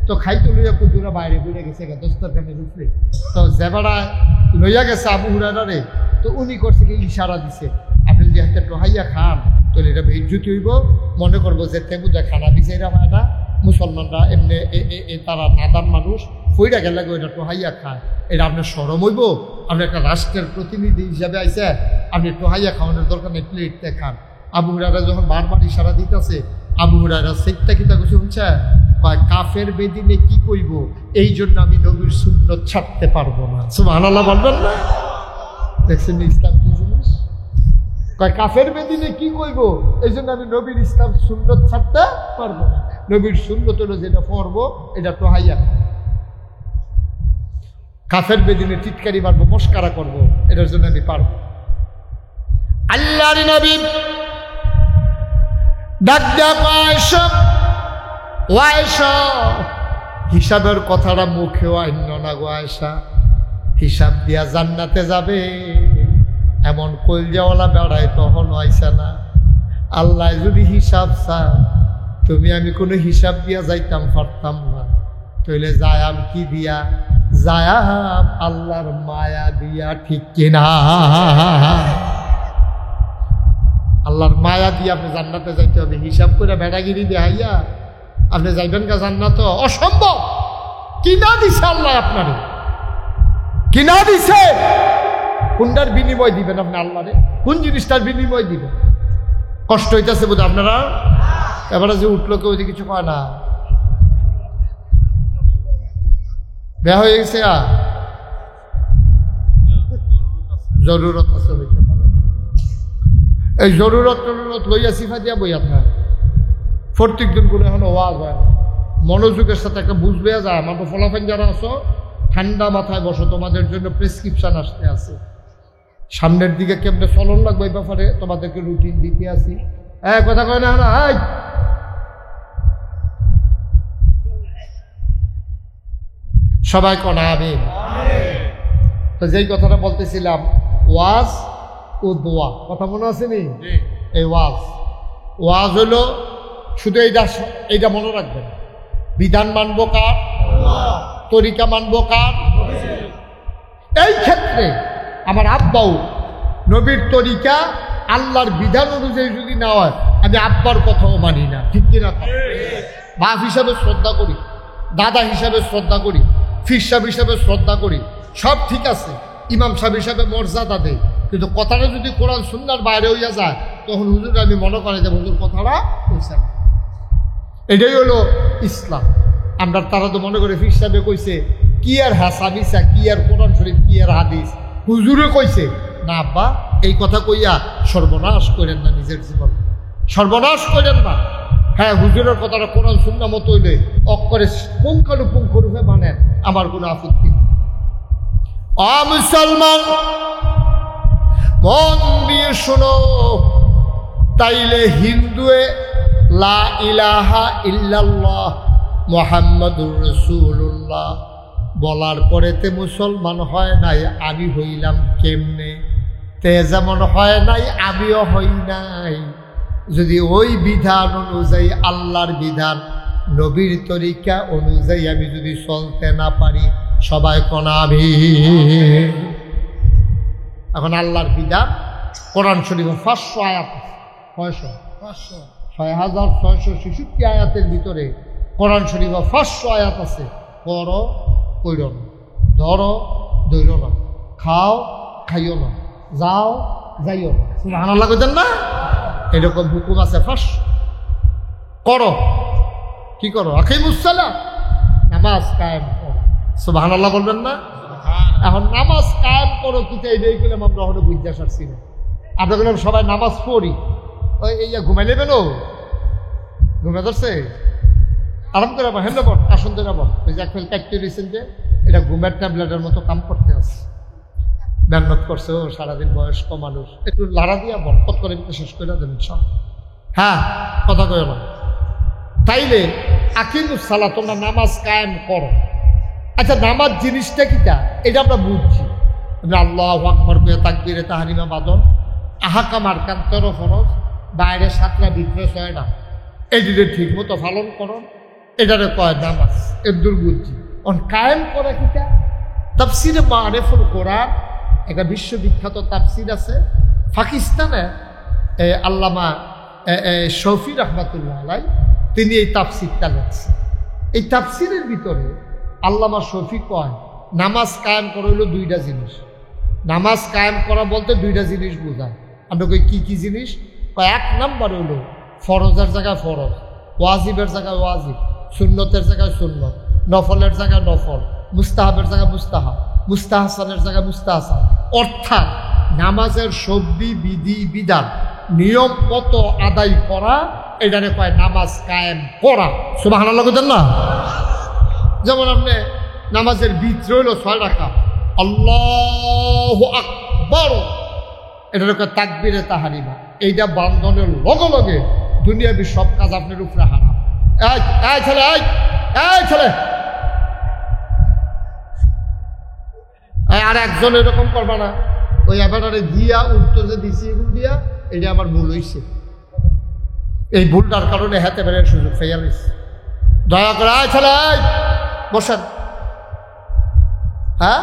তো খাইতে লইয়া কুদুরা বাইরে ঘুরে গেছে দস্তরখানের উপরে। তো জেবারা লইয়া গেছে আবু হুরায়রা রে, তো উনি করছে কি ইশারা দিছে, আপনি যদি হাতে টোহাইয়া খান তাহলে এটা বেইজ্জতি হইব, মনে করবো যে তেমুদা খানা দিছে এরা হয় না, মুসলমানরা এমনি তারা নাদান মানুষ, ফইরা গেলে এটা টোহাইয়া খায়, এটা আপনার শরম হইব। আপনি একটা রাষ্ট্রের প্রতিনিধি হিসাবে আইসে, আপনি টোহাইয়া খাওয়ানোর দরকার নেই, প্লেটতে খান। আবু হুরায়রা যখন বারবার ইশারা দিতেছে, আবু হুরায়রা সেটটা কিতা কিছু হচ্ছে, কাফের বেদিনে কি কইব, এই জন্য আমি নবীর সুন্নত ছাড়তে পারবো না। সুবহানাল্লাহ বলবেন না? দেখছেন ইসলাম কি জিনিস? কাফের বেদিনে কি কইব, এই জন্য আমি নবীর ইসলাম সুন্নত ছাড়তে পারবো না। নবীর সুন্নত হলো যেটা পড়বো এটা টোহাইয়া। কাফের বেদিনে টিটকারি মারবো, মস্কারা করবো, এটার জন্য আমি পারবো। আল্লাহর নবী ডাক দেয়া আয়েশা, ও আয়েশা, হিসাবের কথাটা মুখেও আইন না গো আয়েশা, হিসাব দিয়া জান্নাতে যাবে এমন কলজাওয়ালা বেড়ায় তখন আইসা না। আল্লাহ যদি হিসাব চায়, তুমি আমি কোনো হিসাব দিয়া যাইতাম পারতাম না, তাইলে যায়াম কি দিয়া? যায়াম আল্লাহর মায়া দিয়া, ঠিক কিনা? আল্লাহর মায়া দিয়ে আপনি জান্নাতে যাইতে হবে। হিসাব করে বেড়াগিরি দেখাইয়া আপনি যাইবেন কা জান্নাত? অসম্ভব। কিনা দিছে আল্লাহ আপনারে, কিনা দিছে। কোনটার বিনিময় দিবেন আপনি আল্লাহরে? কোন জিনিসটার বিনিময় দিবেন? কষ্ট হইতেছে বোধ আপনারা? এবারে যে উঠলো কেউ যে কিছু কয় না, বেয়া হয়ে গেছে। জরুরত আছে, হইতে পারে। এই জরুরত লইয়া সিফা দিয়া বই আপনার প্রত্যেক দিন করে এখন ওয়াজ হয় না। মনোযোগের সাথে একটা বুঝবে যায়। আমার তো ফলাফল যারা আছো ঠান্ডা মাথায় বসো, তোমাদের জন্য প্রেসক্রিপশন আসতে আছে। সামনের দিকে কেমনে চলন লাগবে এই ব্যাপারে তোমাদেরকে রুটিন দিতে আসি। কথা কয় না না, সবাই কনা আমি তো যেই কথাটা বলতেছিলাম, ওয়াজ ও দোয়া, কথা মনে আছে নি? এই ওয়াজ হলো শুধু এইটা মনে রাখবেন, বিধান মানবো কার, তরিকা মানবো কার। এই ক্ষেত্রে আমার আব্বাও নবীর তরিকা আল্লাহর বিধান অনুযায়ী যদি না হয়, আমি আব্বার কথাও মানি না, ঠিক কিনা? বাপ হিসাবে শ্রদ্ধা করি, দাদা হিসাবে শ্রদ্ধা করি, ফির সাহেব হিসাবে শ্রদ্ধা করি, সব ঠিক আছে, ইমাম সাহেব হিসাবে মর্যাদা দেয়, কিন্তু কথাটা যদি কোরআন সুন্নাহর বাইরে হইয়া যায়, তখন হুজুর আমি মনে করি যে হুজুর কথাটা কইছে না। এটাই হলো ইসলাম। আমরা তারা তো মনে করে ফির সাহেবে কইছে কি আর হাসাবিসা, কি আর কোরআন শরীফ, কি আর হাদিস, হুজুরে কইছে না। আব্বা এই কথা কইয়া সর্বনাশ করেন না, নিজের জীবন সর্বনাশ করেন না। হ্যাঁ, হুজুরের কথাটা কোরআন সুন্নাহ মতো হইলে অক্ষরে পুঙ্খানুপুঙ্খ রূপে মানেন, আমার কোনো আপত্তি নেই। মুসলমান মন দিয়ে শোনো, তাইলে হিন্দুয়ে লা ইলাহা ইল্লাল্লাহ মুহাম্মাদুর রাসূলুল্লাহ বলার পরেতে মুসলমান হয় নাই, আমি হইলাম কেমনে? তে যেমন হয় নাই আমিও হই নাই। যদি ওই বিধান অনুযায়ী, আল্লাহর বিধান, নবীর তরিকা অনুযায়ী আমি যদি চলতে না পারি, সবাই কোনা আমি। এখন আল্লাহর বিধান কোরআন শরীফে 500 আয়াত, 6666 আয়াতের ভিতরে কোরআন শরীফে 500 আয়াত আছে। করো, কইরো না, ধরো, ধরো না, খাও, খাইও না, যাও, যাইও না। সুবহানাল্লাহ কইতেন না? এরকম হুকুম আছে। 500 করো, কি করো? আকিমুস সালাত, নামাজ কায়েম করো। সুবহানাল্লাহ বলবেন না? এখন নামাজ কায়েম করো কিতা, এইটাই করলাম আমরা হলো বুঝতে পারছি না। আমরা বললাম সবাই নামাজ পড়ি, ওই এই ঘুমাই নেবেন, ঘুমে ধরছে, আরাম করে হেন বল, আসন ধরে বল, ওই যে একফেল কাটতে দিয়েছেন যে এটা ঘুমের ট্যাবলেটের মতো কাম করতে আছে, মেহনত করছে ও সারাদিন, বয়স্ক মানুষ, একটু লাড়া দিয়া বল, কত করে শেষ করে দেন সব। হ্যাঁ, কথা কয় না। তাইলে আকিমুস সালাত, তোমরা নামাজ কায়েম করো। আচ্ছা, নামাজ জিনিসটা কিটা এটা আমরা বুঝছি। আল্লাহু আকবার কইয়া তাকবীরে তাহরিমা বাদন, আহকাম আরকান 13 ফরজ, বাইরে 7টা, ভিতরে 6টা, এটিতে ঠিক মতো পালন করো, এটারে কয় নামাজ। এর দুর্বুদ্ধি কায়েম করা কিটা? তাফসিরে মারিফুল কোরআন, একটা বিশ্ববিখ্যাত তাফসির আছে পাকিস্তানে, আল্লামা শফি রহমাতুল্লাহ আলাই, তিনি এই তাফসিরটা লেখছেন। এই তাফসিরের ভিতরে আল্লামা শফি কয় নামাজ কায়েম করা হইল 2টা জিনিস। নামাজ কায়েম করা বলতে 2টা জিনিস বোঝায়। আমরা কই কি কি জিনিস? 1 নাম্বার হইল ফরজের জায়গায় ফরজ, ওয়াজিবের জায়গায় ওয়াজিব, সুন্নতের জায়গায় সুন্নত, নফলের জায়গায় নফল, মুস্তাহাবের জায়গায় মুস্তাহাব, মুস্তাহসানের জায়গায় মুস্তাহসান। অর্থাৎ নামাজের সবদি বিধি বিধান নিয়ম মতো আদায় করা, এটারে কয় নামাজ কায়েম করা। সুবহানাল্লাহ বলেন না? যেমন আপনি নামাজের ভিতরে হইল 6 রাকাত, আল্লাহু আকবার, এটারে কয় তাকবীরে তাহরিমা। এইটা বান্ধনের লগে লগে দুনিয়াবি সব কাজ আপনার উপরে হারাম। এই ছেলে, এই ছেলে, আর একজন এরকম করবা না, ওই এবারে দিয়া উত্তর যে দিছি এগুলো দিয়া, এটা আমার ভুল হয়েছে, এই ভুলটার কারণে হাতে বেড়ে সুযোগ পেয়ে গেছে। দয়া করে ছেলে বসেন। হ্যাঁ,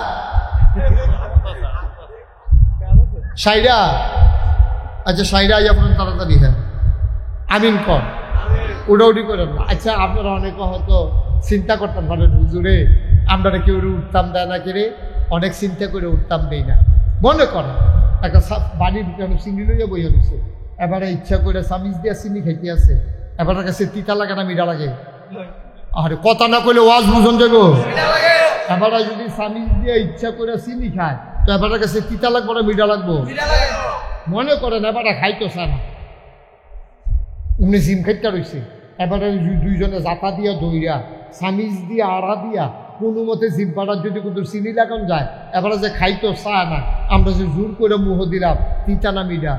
সাইরা, আচ্ছা সাইরা আপনার তাড়াতাড়ি। হ্যাঁ, আমিন কর, উডাউডি করেন না। আচ্ছা, আপনারা অনেকে হয়তো চিন্তা করতেন পারেন, হুজুরে আমরা কেউ উঠতাম দেয় না কেড়ে, অনেক চিন্তা করে উঠতাম দেই না। মনে করে একটা বাড়ির ভিতরে চিনি লইয়া বইয়া দিচ্ছে, এবারে ইচ্ছা করে সামিজ দিয়া চিনি খাইতে আছে, এবার কাছে তিতা লাগে না মিঠা লাগে? আরে কথা না কইলে ওয়াজ বুঝন যাবো। এবার যদি সামিজ দিয়ে ইচ্ছা করে চিনি খায় তো এবার কাছে তিতা লাগবো না মিঠা লাগবো? মনে করেন এবার খাইতো না, উনি জিম খাইতে রয়েছে, এবারে দুইজনে জাতা দিয়া দইরা সামিজ দিয়া আড়া দিয়া কোনো মতে জিম পাড়ার যদি কিন্তু চিনি লাগান যায়, এবারে যে খাইতো চায় না, আমরা যে জোর করে মুহ দিলাম তিতা না মিঠা?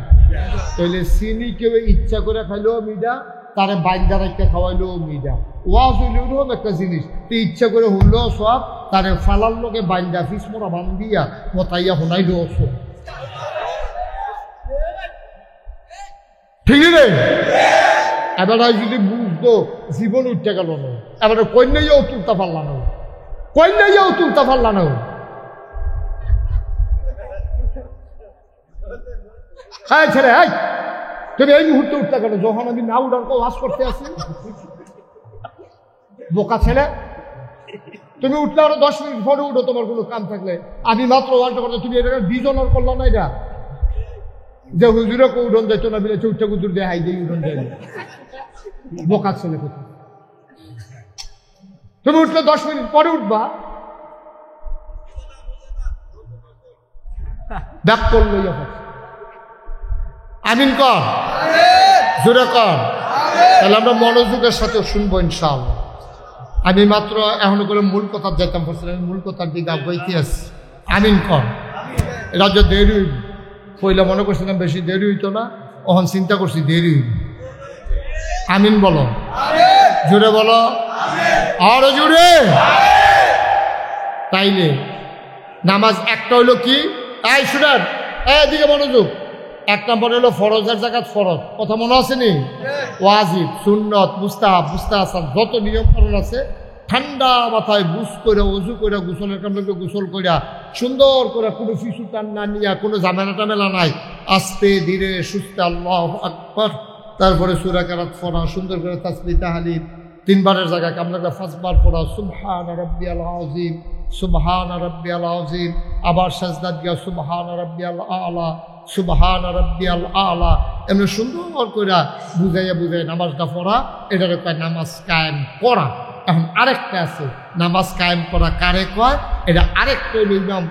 তাহলে চিনি কেউ ইচ্ছা করে খাইলেও মিঠা, তারে বাইন্দা রাখতে খাওয়াইলেও মিঠা। ওয়াজ হইলে ওরকম একটা জিনিস, তো ইচ্ছা করে হইলেও সব, তারে ফালার লোকে বাইন্দা ফিস মোড়া বান্ধিয়া মতাইয়া শোনাইলেও সব। ঠিক রে? এবার যদি বুঝতো জীবন উঠতে গেল না, এবারে কন্যাইয়াও তুলতে পারলাম না, কন্যাইয়াও তুলতে পারলাম না। হ্যাঁ ছেলে, হ্যাঁ তুমি এই মুহূর্তে উঠতে গেল, যখন আমি না উঠার ওয়াজ করতে আসি। বোকা ছেলে, তুমি উঠলে আরো 10 মিনিট পরে উঠো তোমার কোনো কাম থাকলে। আমি মাত্র ওয়াজটা করতে, তুমি এটা ডিজনার করলাম না, এটা যে হুজুরে কেউ উঠন যাইতো না বিলে চৌটা কুজুর দিয়ে হাই দিয়ে উঠন যাইল। বোকা ছেলে কোথায়? তুমি উঠলে 10 মিনিট পরে উঠবা, ব্যাক করলো। আমিন কর, জোরে কর। তাহলে আমরা মনোযোগের সাথে শুনবো ইনশাআল্লাহ। আমি মাত্র এখন করে মূল কথা যাইতাম পারছিলাম, মূল কথার দিকে আগাইতে আসছি। আমিন কর। এটা যে দেরি হইব, পয়লা মনে করছিলাম বেশি দেরি হইতো না, ওখান চিন্তা করছি দেরি হইব। আমিন বলো, জোরে বলো, আরো জোরে। তাইলে নামাজ একটা হইলো কি? তাই শুনেন, এদিকে মনোযোগ। 1 নম্বর হলো ফরজের জায়গা ফরজ, কথা মনে আছে নি? ওয়াজিব, সুন্নত, মুস্তাহাব, মুস্তাহাসান যত নিয়মকানুন আছে ঠান্ডা মাথায় বুঝ করে ওযু করে গোসলের কামে গোসল কইরা সুন্দর করে কোনো ফিসু টান না নিয়া, কোনো ঝামেলা টামেলা নাই, আস্তে ধীরে সুস্থে আল্লাহু আকবার, তারপরে সূরা কেরাত পড়া, সুন্দর করে তাসবিহ তাহলিল 3 বারের জায়গায় আমরা 5 বার পড়া, সুবহানা রাব্বিয়াল আযীম, সুবহানা রাব্বিয়াল আযীম, আবার সাজদা দিয়া সুবহানা রাব্বিয়াল আলা, সুবহানা রাব্বিয়াল আলা, এমনি সুন্দর করে বুঝাইয়া নামাজটা পড়া, এটারে কয় নামাজ কায়েম করা। এখন আরেকটা আছে নামাজ কায়েম করা কারে কয়, এটা আরেকটা হইল ইমাম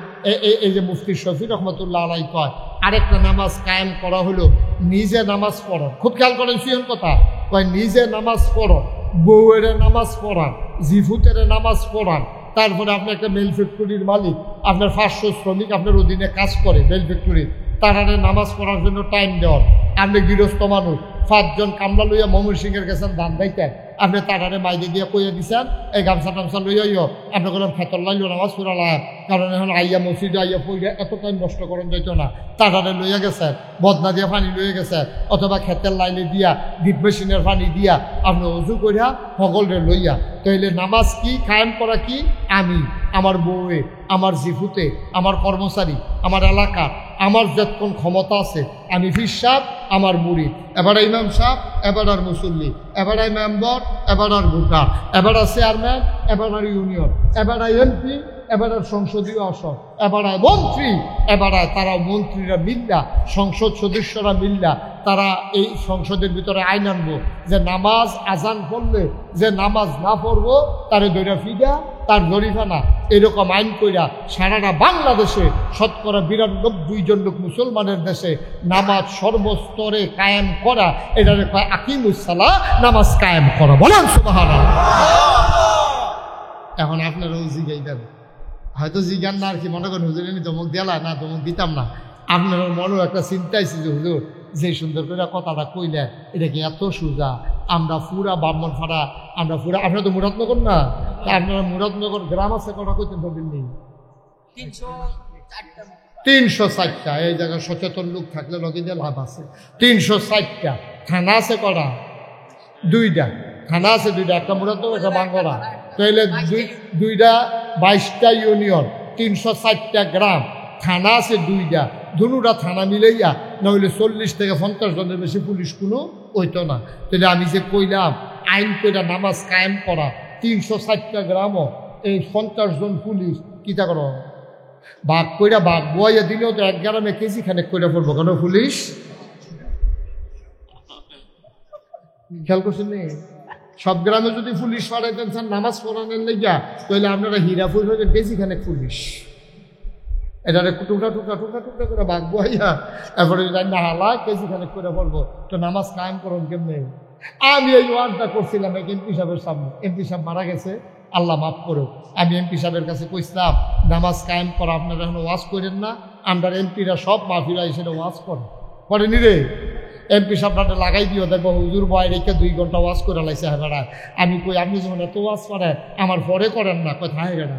এই যে মুফতি শফি রহমতুল্লাহ আলাই কয়, আরেকটা নামাজ কায়েম করা হলো নিজে নামাজ পড়া। খুব খেয়াল করেন সিয়ন কথা, কয় নিজে নামাজ পড়া, বউয়ের নামাজ পড়া, জিফুতের নামাজ পড়া। তারপরে আপনি একটা মেল ফ্যাক্টরির মালিক, আপনার 500 শ্রমিক আপনার অধীনে কাজ করে মেল ফ্যাক্টরির, তারারে নামাজ পড়ার জন্য টাইম দেওয়ার। আপনি গৃহস্থ মানুষ, 5 জন কামলা লইয়া ময়মনসিংহের গেছেন ধান দাইতেন, আপনি তারারে মাইকে দিয়ে কইয়া দিচ্ছেন এই গামছা টামছা লইয়াইও, আপনি বললাম ফেতর লাইল নামাজ পড়ালাম, কারণ এখন আইয়া মসজিদে আইয়া পড়িয়া এত টাইম নষ্ট করেন যাইতো না, তারারে লইয়া গেছেন, বদনা দিয়া পানি লইয়া গেছেন, অথবা ক্ষেতের লাইনে দিয়া ডিপ মেশিনের পানি দিয়া আপনি অজু করিয়া সকলরে লইয়া। তাইলে নামাজ কি কায়েম করা কি? আমি, আমার বউয়ে, আমার জিফুতে, আমার কর্মচারী, আমার এলাকা, আমার যতক্ষণ ক্ষমতা আছে, আমি ফির সাহেব, আমার মুরিদ, এবার ইমাম সাহেব, এবার আর মুসল্লি, এবার মেম্বার, এবার আর ভোটার, এবার চেয়ারম্যান, এবার আর ইউনিয়ন, এবার এমপি, এবার সংসদীয় আসন, এবার মন্ত্রী, এবার তারা মন্ত্রীরা মিল্লা, সংসদ সদস্যরা মিল্লা, তারা এই সংসদের ভিতরে আইন আনবো যে নামাজ আজান পড়লে যে নামাজ না পড়বো তারে দৈরা ফিডা, তার জরিফানা, এরকম আইন কইরা সারাটা বাংলাদেশে 92% জন লোক মুসলমানের দেশে নামাজ সর্বস্তরে কায়েম করা, এটারে কয় আকিমুসসালাহ, নামাজ কায়েম করা। বলেন সুবহানাল্লাহ। এখন আপনারাও জিগাই দেন, হয়তো জিজ্ঞান না আর কি, মনে করেন হুজুর আমি ধমক দিলা না, ধমক দিতাম না। আপনার মনেও একটা চিন্তা আছে যে হুজুর যে সুন্দর করে কথাটা কইলে এটা কি এত সোজা? আমরা পুরা ব্রাহ্মণপাড়া, আমরা পুরা, আপনারা তো মুরাদনগর না, আপনারা মুরাদনগর গ্রাম আছে কটা কইতেন তো দিন 304টা। এই জায়গায় সচেতন লোক থাকলে লগিতে লাভ আছে। 304টা থানা আছে কটা? 2টা থানা আছে, 2টা, একটা মুরাদনগর, একটা বাঙ্গরা। তাইলে 2টা 22টা ইউনিয়ন, 304টা গ্রাম, থানা আছে 2টা। দুটা থানা মিলাইয়া নইলে 40 থেকে 50 জনের বেশি পুলিশ কোনো হইতো না। তাহলে আমি যে কইলাম আইন কইরা নামাজ কায়েম করা 304টা গ্রামও এই 50 জন পুলিশ কিতা করো বাঘ কইরা বাঘ বইয়া দিলেও তো 1 গ্রামে কেজি খানেক কইরা পড়বো কেন পুলিশ? খেয়াল করছেন নি? সব গ্রামে যদি পুলিশ পাঠাইতেন স্যার নামাজ পড়ানোর লেগা, তাহলে আপনারা হীরাপুর হয়ে কেজি খানেক পুলিশ। এটারে টুকরা টুকরা টুকরা টুকরা করে বাঘ বইয়া এরপরে না হালা কেজি খানেক করে পড়বো, তো নামাজ কায়েম করুন কেমনে? আমি এই ওয়ার্ডটা করছিলাম এক এমপি সাহেবের সামনে। এমপি সাহেব মারা গেছে, আল্লাহ মাফ করো। আমি এমপি সাহেবের কাছে কইছিলাম নামাজ কায়েম করা আপনারা এখন ওয়াজ করেন না, আমরা এমপিরা সব মাফিরা এসে ওয়াজ করেনি রে। এমপি সাহেবটা লাগাই দিও, দেখবো হুজুর বয় রেখে 2 ঘন্টা ওয়াজ করে লাইছে হ্যাঁ। আমি কই আপনি যখন এত ওয়াজ করেন আমার পরে করেন না, কোথায় গেল?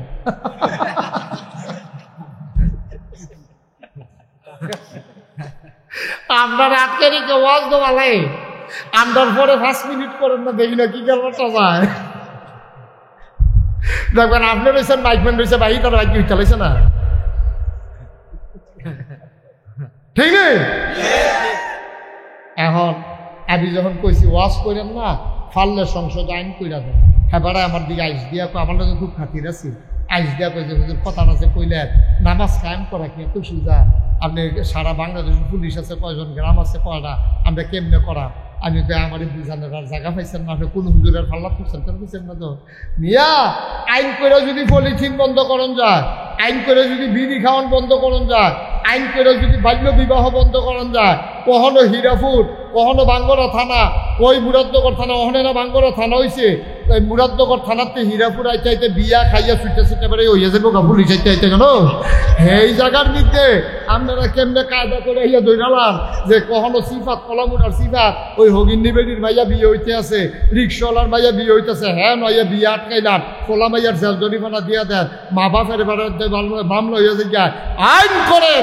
আপনার আটকে রেখে ওয়াজ দেওয়ালে আমরার পরে 5 মিনিট করেন না, দেখি না কি গেলটা যায়। দেখবেন আপনি রয়েছেন মাইকম্যান রয়েছে ভাই, তার বাইক চালাইছে না, ঠিক নেই? এখন আমি যখন কইছি ওয়াজ করেন না, ফাললে সংসদ আইন কইরা দেন। হ্যাঁ বাড়া আমার দিকে আইস দিয়া আমার কাছে খুব খাতির আছে, আইস দিয়া কইছে হুজুর কথা আছে কইলেন নামাজ কায়েম করা কি এত সোজা? আপনি সারা বাংলাদেশের পুলিশ আছে কয়জন, গ্রাম আছে কয়টা, আমরা কেমনে করা? আমি তো আমার বুঝানোর আর জায়গা পাইছেন না, আপনি কোন হুজুরের ফাল্লা করছেন করছেন না তো মিয়া। আইন করে যদি পলিথিন বন্ধ করন যায়, আইন করে যদি বিড়ি খাওয়ান বন্ধ করন যায়, আইন করে যদি বাল্য বিবাহ বন্ধ করন যায়, কখনো হীরাপুর কখনো বাঙ্গরা থানা, ওই মুরাদনগর থানা ওখানে না বাঙ্গরা থানা হয়েছে, ওই মুরাদনগর থানাতে হীরাপুর আইতে বিয়া খাইয়া ছুটে ছুটে বেড়ে হইয়া যাবো পুলিশ আইতে কেন? এই জায়গার মধ্যে আপনারা কেমনে কায়দা করে হইয়া দৈরালাম যে কখনো সিফাত কলামুটার সিফাত ওই হগিন্নি বেডির মাইয়া বিয়ে হইতে আছে, রিক্সাওয়ালার মাইয়া বিয়ে হইতেছে, হ্যাঁ নইয়া বিয়ে আটকাইলাম, খোলা মাইয়ার জেল জরিমানা দিয়া দেন, মা বাপের মামলা হইয়া যায়। আইন করে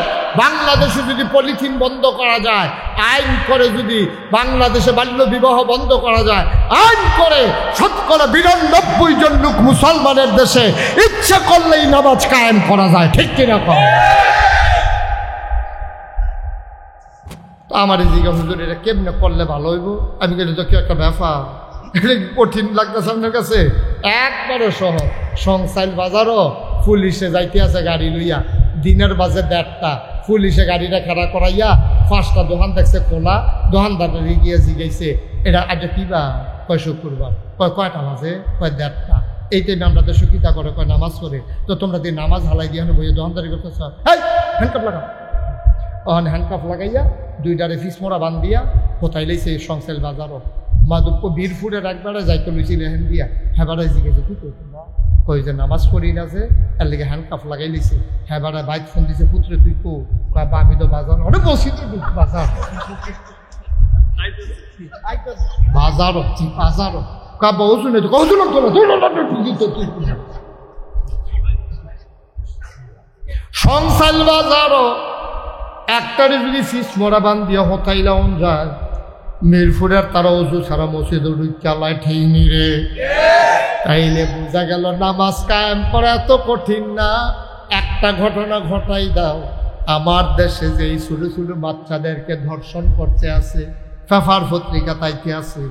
বাংলাদেশে যদি পলিথিন বন্ধ করা যায়, আইন করে যদি বাংলাদেশে বাল্য বিবাহ বন্ধ করা যায়, আইন করে 92 জন লোক মুসলমানের দেশে ইচ্ছে করলেই নামাজ কায়েম করা যায়, ঠিক কিনা? আমার জিজ্ঞাসা হুজুর এটা কেমনে করলে ভালো হইব? আমি গেলে তো কি একটা ব্যাপার, এটা কঠিন লাগতেছে আপনার কাছে? একবারে সহজ। সংসাইল বাজারও পুলিশে যাইতে আছে গাড়ি লইয়া, দিনের বাজে 1:30টা, পুলিশে গাড়িটা খাড়া করাইয়া 5টা দোকান দেখছে খোলা, দোকানদারে গিয়ে জিগাইছে এটা আজকে কিবা? কয় শুক্রবার। কয়টা বাজে? 1:30টা। এই টাইমে আমরা দেশে কিতা করে? কয় নামাজ করে। তো তোমরা দিয়ে নামাজ হালাই দিয়ে বইয়ে দোকানদারি করতেছ, হ্যান্ডকাপ লাগা। ওখানে হ্যান্ডকাপ লাগাইয়া 2টারে ফিস মোড়া বান দিয়া কোথায় লাইছে সংসাইল বাজারও মাধব বীরপুরের একবারে যাইতে লইছিল হ্যান দিয়া, হ্যাঁ জিজ্ঞেস কি করতো না, কই যে নামাজ পড়ি না যে এর লেগে হ্যান্ডকাপ লাগাই লিছে। হ্যাঁ বাইক ফোন দিছে, পুত্রে তুই কো? আমি তো বাজার অনেক বসি তো বাজার বাজারও বাজারও বহু শুনে তো কৌশল সংসাইল বাজারও একটারে যদি ফিস মোড়া বান দিয়া হতাইলাম যায়, মিরপুরের তারা অজু সারা মসজিদ চালায় ঠিকনি রে। তাইলে বোঝা গেল নামাজ কায়েম করা এত কঠিন না। একটা ঘটনা ঘটাই দাও, আমার দেশে যে এই ছোট ছোট বাচ্চাদেরকে ধর্ষণ করতে আছে, পেপার পত্রিকা তাইতে আছে,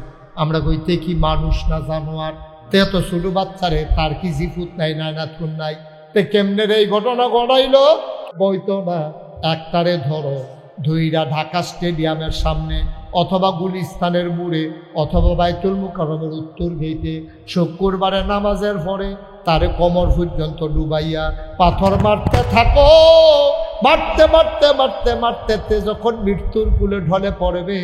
আমরা কইতে কি মানুষ না জানোয়ার? তে এত ছোট বাচ্চারে তার কি জিফুত নাই না নাতকুন নাই, তে কেমনে এই ঘটনা ঘটাইল? বইতো না। একটারে ধরো, 2টা ঢাকা স্টেডিয়ামের সামনে অথবা গুলিস্তানের মোড়ে অথবা বাইতুল মুকাররমের উত্তর গেইটে শুক্রবারে নামাজের পরে তারে কোমর পর্যন্ত ডুবাইয়া পাথর মারতে থাকো। মারতে মারতে মারতে মারতে যখন মৃত্যুর কুলে ঢলে পড়বে,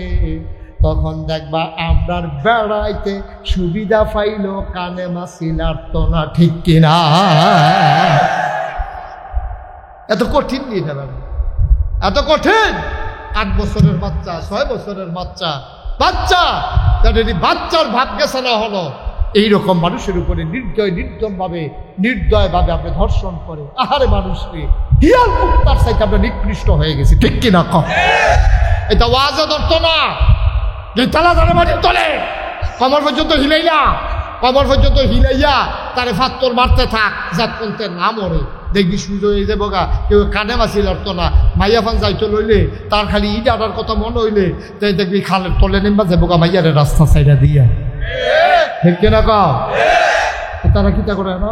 তখন দেখবা আমরার বেড়াইতে সুবিধা পাইল, কানে মাছি নাড়ত না, ঠিক কিনা? এত কঠিন নিয়ে যাবে, এত কঠিন। 8 বছরের বাচ্চা, 6 বছরের বাচ্চা বাচ্চার ভাব গেছে না হলো এইরকম মানুষের উপরে নির্দয়ভাবে আপনি ধর্ষণ করে। আহারে মানুষকে হিয়াল কুত্তার চাইতে আমরা নিকৃষ্ট হয়ে গেছি, ঠিক কিনা? এটা ওয়াজে ধরতো না, তালা ধরে মাটির তলে কমর পর্যন্ত হিলাইলা, কমর পর্যন্ত হিলাইয়া তারে ফাত্তর মারতে থাক, যাত করতে না মরে। দেখবি সুযোগ হয়ে যাবো গা, কেউ কানে মাছি লড়তো না, মাইয়া ফান যাইতো লইলে তার খালি ইট আটার কথা মনে হইলে তাই দেখবি খালের তলে নেমবা যাবো গা মাইয়ারে রাস্তা সাইডা দিয়া, ঠিক কিনা? তারা কিতা করে না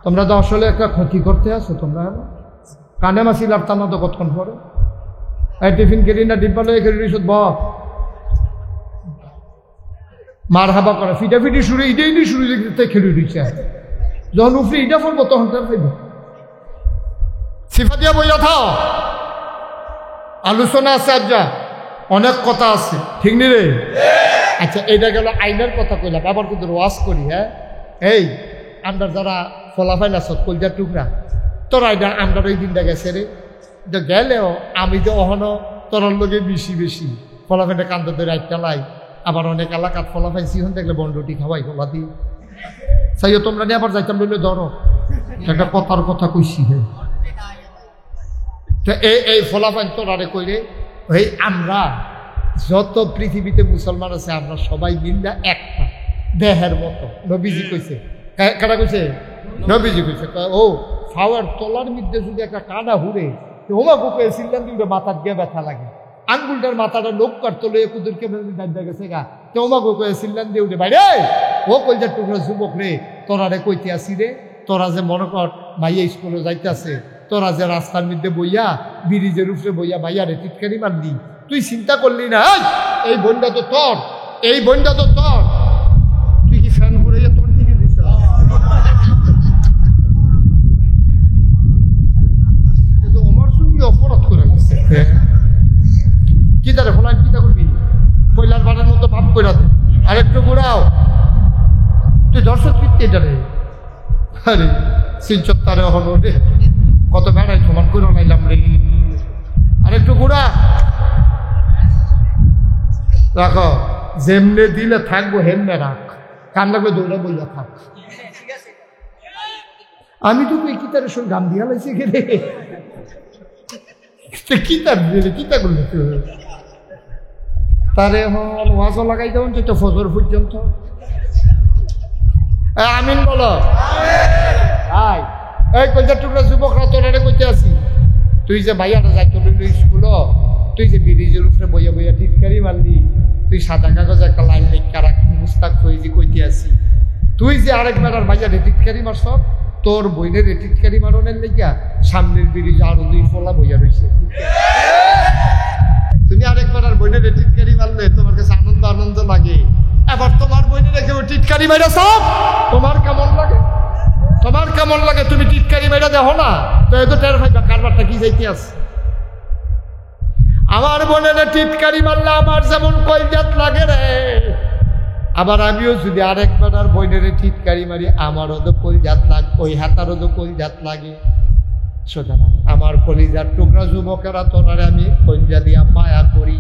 তোমরা তো আসলে একটা ক্ষতি করতে আসো। তোমরা কানে মাসি লাড়তাম না তো কতক্ষণ পরে এই টিফিন কেরি না ডিব্বা লয়ে খেলি রিসত ব মার হাবা করে ফিটাফিটি শুরু ইডেই শুরু দেখতে খেলি দিচ্ছে। যখন উফরি ইটা পড়বো তখন তার ফেলব সিফা দিয়া বইয়া থাও। আলোচনা আছে আজ যা অনেক কথা আছে, ঠিক নি রে? আচ্ছা এটা গেল আইনের কথা কইলাম, আবার কিন্তু ওয়াজ করি। হ্যাঁ এই আমরা যারা ফলাফাইল আস কলজার টুকরা তোরা এটা আমরা ওই দিনটা গেছে রে তো গেলেও আমি তো অহনো তোরার লোকে বেশি ফলাফাইটা কান্দ ধরে একটা লাই। আবার অনেক এলাকাত ফলাফাই সিহন দেখলে বন্ডটি খাওয়াই ফলা দিয়ে চাইও তোমরা নিয়ে আবার যাইতাম বললে ধরো একটা কথার কথা কইছি। হ্যাঁ তো এই ফলাফাইন তোরারে কইরে ওই আমরা যত পৃথিবীতে মুসলমান আছে আমরা সবাই মিল্লা একটা দেহের মতো। নবীজি কইছে, কারা কইছে? নবীজি কইছে ও ফাওয়ার তলার মধ্যে যদি একটা কানা হুড়ে ওমা বুকে সিল্লান দিয়ে মাথার গিয়ে ব্যথা লাগে, আঙ্গুলটার মাথাটা লোক কাটতো লয়ে কুদুরকে দাঁড়িয়ে গেছে গা তো ওমা বুকে সিল্লান দিয়ে উঠে বাইরে ও কলজার টুকরা যুবক রে তোরারে কইতে আসি রে তোরা যে মনে কর মাইয়া স্কুলে যাইতেছে তোরা যে রাস্তার মধ্যে বইয়া ব্রিজের উপরে বইয়া মাইয়ারে টিটকারি মারলি তুই চিন্তা করলি না এই বনটা তো তোর, এই বনটা তো তোর, তুই কি ফ্যান ঘুরে তোর দিকে দিস? আমার সঙ্গে অপরাধ করে গেছে কি তারে ফলান চিন্তা করবি কয়লার বাড়ার মতো ভাব করে দে আরেকটু ঘুরাও তুই দর্শক কীর্তি এটা রে। আরে সিনচর তারে হলো রে কত বেড়াই সমান করে নাইলাম রে আরেকটু ঘুরা রাখো যেমনে দিলে থাকবো হেমনে রাখ, কান লাগবে দৌড়া বইয়া থাক। আমি তো কি তার সঙ্গে গান দিয়া লাইছি গেলে কিতা দিলে কিতা করলে তারে হল ওয়াজও লাগাই দেবেন তো ফজর পর্যন্ত। আমিন বলো আয় এই কলজার টুকরা যুবকরা তোরারে কইতে আসি তুই যে ভাইয়াটা যাইতো স্কুল তুই যে ব্রিজের উপরে বইয়া বইয়া টিটকারি মারলি তুই সাদা কাগজ একটা লাইন লেখা রাখবি মুস্তাক ফৈজি কইতে আসি তুই যে আরেক বেড়ার ভাইয়া টিটকারি মারছ তোর বইনের টিটকারি মারনের লেগা সামনের ব্রিজে আরো দুই ফলা বইয়া রয়েছে। তুমি আরেক বেড়ার বইনের টিটকারি মারলে তোমার কাছে আনন্দ লাগে, এবার তোমার বইনে রেখে টিটকারি মাইরা সব তোমার কেমন লাগে? তোমার কেমন লাগে? তুমি টিটকারি মেয়েটা দেখো না তো এত টের ভাইবা কারবারটা কি যাইতে আছে। আমার বোনের টিটকারি মারলে আমার যেমন কলজাত লাগে রে, আবার আমিও যদি আরেকবার আর বোনের টিটকারি মারি আমারও তো কলজাত লাগে, ওই হাতারও তো কলজাত লাগে। সুতরাং আমার কলিজার টুকরা যুবকেরা তোরারে আমি কলজা দিয়া মায়া করি,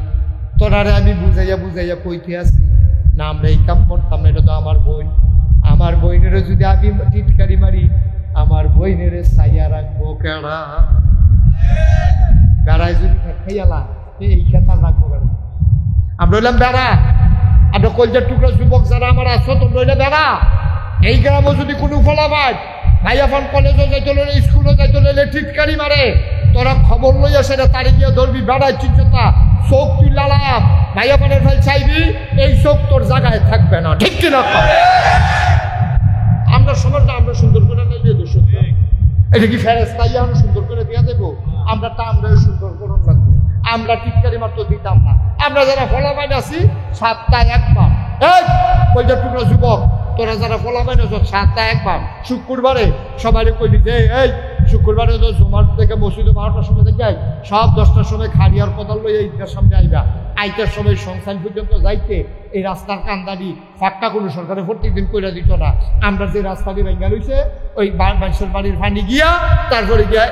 তোরারে আমি বুঝাইয়া কইতে আসি না আমরা এই কাম করতাম না, এটা তো আমার বোন। আমার বইনেরও যদি আমি টিটকারি মারি আমার বইনের ছাইয়া রাখবো কেডা? বেড়ায় যদি খাইয়ালা এই খেতা রাখবো কেডা? আমরা হইলাম বেড়া, আমরা কলজার টুকরা যুবক যারা আমার আছো তোমরা হইলে বেড়া। এই গ্রামও যদি কোনো ফলাবাদ ভাইয়া ফোন কলেজও যাইতে হলে স্কুলও যাইতে হলে টিটকারি মারে তোরা খবর লইয়া সেটা তারি গিয়ে ধরবি বেড়ায় চিন্তা চোখ তুই লালাম ভাইয়া ফোনের ফেল চাইবি এই চোখ তোর জায়গায় থাকবে না, ঠিক কিনা? আমরা সমাজটা আমরা সুন্দর করে দিয়ে দেবো, এটা কি ফেরেস্তাই আমরা সুন্দর করে দিয়ে দেবো? আমরা সুন্দর করুন লাগবে, আমরা টিটকারি মাত্র দিতাম না। আমরা যারা ফলাবাইন আছি সপ্তাহে একবার, এই কলজার টুকরা যুবক তোরা যারা ফলাবাইন আছো সপ্তাহে একবার শুক্রবারে সবাই কইলি যে এই শুক্রবারে তো জমার থেকে মসজিদে 12টার সময় থেকে যাই সব 10টার সময় খাড়িয়ার পদাল লইয়া ঈদগার সামনে আইবা, আইটার সময় সংসার পর্যন্ত যাইতে এই রাস্তার কান্দারি ফাঁকটা কোনো সরকারে প্রত্যেকদিন কইরা দিত না। আমরা যে রাস্তাটি ভেঙ্গা রয়েছে ওই মানুষের বাড়ির ফানি গিয়া তারপরে গিয়া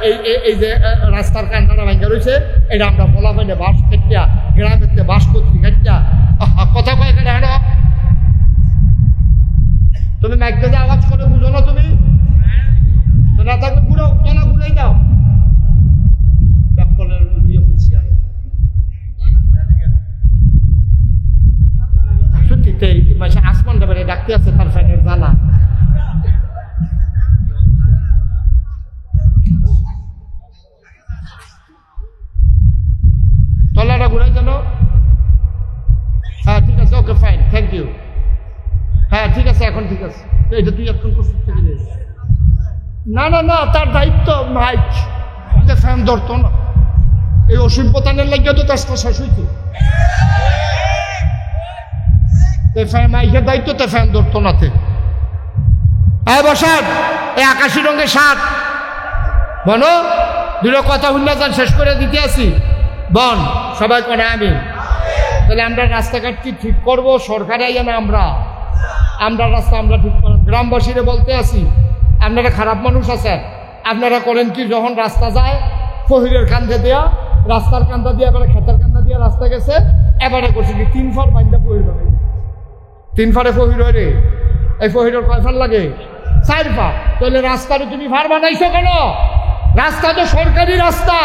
এই যে রাস্তার কান্দাটা ভেঙ্গা রয়েছে এটা আমরা ফলাবাইনে বাস খেটিয়া গ্রামের বাস করছি খেটিয়া কথা কয় এখানে হেন তুমি ম্যাগনেজে আওয়াজ করে বুঝো না? তুমি তো না থাকলে ঘুরো কেন ঘুরেই দাও ব্যাককলের লুইয়ে ফুটছি আর সত্যিতে মাসে আসমানটা বেড়ে ডাকতে আছে তার ফ্যানের জ্বালা। তলাটা ঘুরাই যেন। হ্যাঁ ঠিক আছে, ওকে ফাইন, থ্যাংক ইউ। হ্যাঁ ঠিক আছে, এখন ঠিক আছে। তো এটা তুই এখন করছিস না না না, তার দায়িত্ব মাইক ফ্যান ধরতো না। এই ওষুধ বোতানের লাগিয়ে তো তেজটা শেষ হয়েছে। মাইকের দায়িত্ব তো ফ্যান ধরতো না। বসান, এই আকাশি রঙের শার্ট বনো, দুটো কথা শুনলে যান, শেষ করে দিতে আসি বন সবাই করে আমি। তাহলে আমরা রাস্তাঘাট কি ঠিক করবো? সরকারে আইয়া না আমরা রাস্তা আমরা ঠিক করব। গ্রামবাসীরা বলতে আসি, আপনারা খারাপ মানুষ আছেন, আপনারা করেন কি, যখন রাস্তা যায় ফহিরের কান্দে দেয়া, রাস্তার কান্দা দিয়ে এবারে খেতের কান্দা দিয়ে রাস্তা গেছে, এবারে করছে কি 3 ফার বান্ধা ফহির বানাই, 3 ফারে ফহির হয় রে। এই ফহিরের কয় ফার লাগে? 4 ফার। তাহলে রাস্তারে তুমি ফার বানাইছো কেন? রাস্তা তো সরকারি রাস্তা,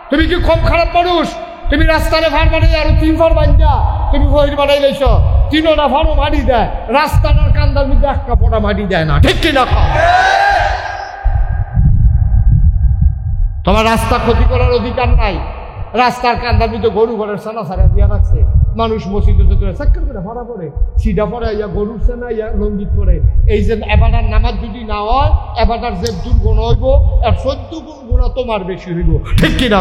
তুমি কি কম খারাপ মানুষ? তুমি রাস্তারে ফার বানাই আরো 3 ফার বান্ধা তুমি ফহির বানাই লাইছো। 3টা ফারও মাটি দেয়, রাস্তাটার কান্দার মধ্যে 1 কাপড়া মাটি দেয় না, ঠিক কিনা? তোমার রাস্তা ক্ষতি করার অধিকার নাই। রাস্তার কান্দার মধ্যে গরু ঘরের সানা সারা দিয়া রাখছে, মানুষ মসজিদে চাক্কর করে ভাড়া পড়ে, সিধা পরে ইয়া গরুর সেনা ইয়া লঙ্গিত করে। এই যে এবারটার নামাজ যদি না হয়, এবারটার যে দুর্গুণ হইব, আর 14 গুণ গুণা তোমার বেশি হইব, ঠিক কিনা?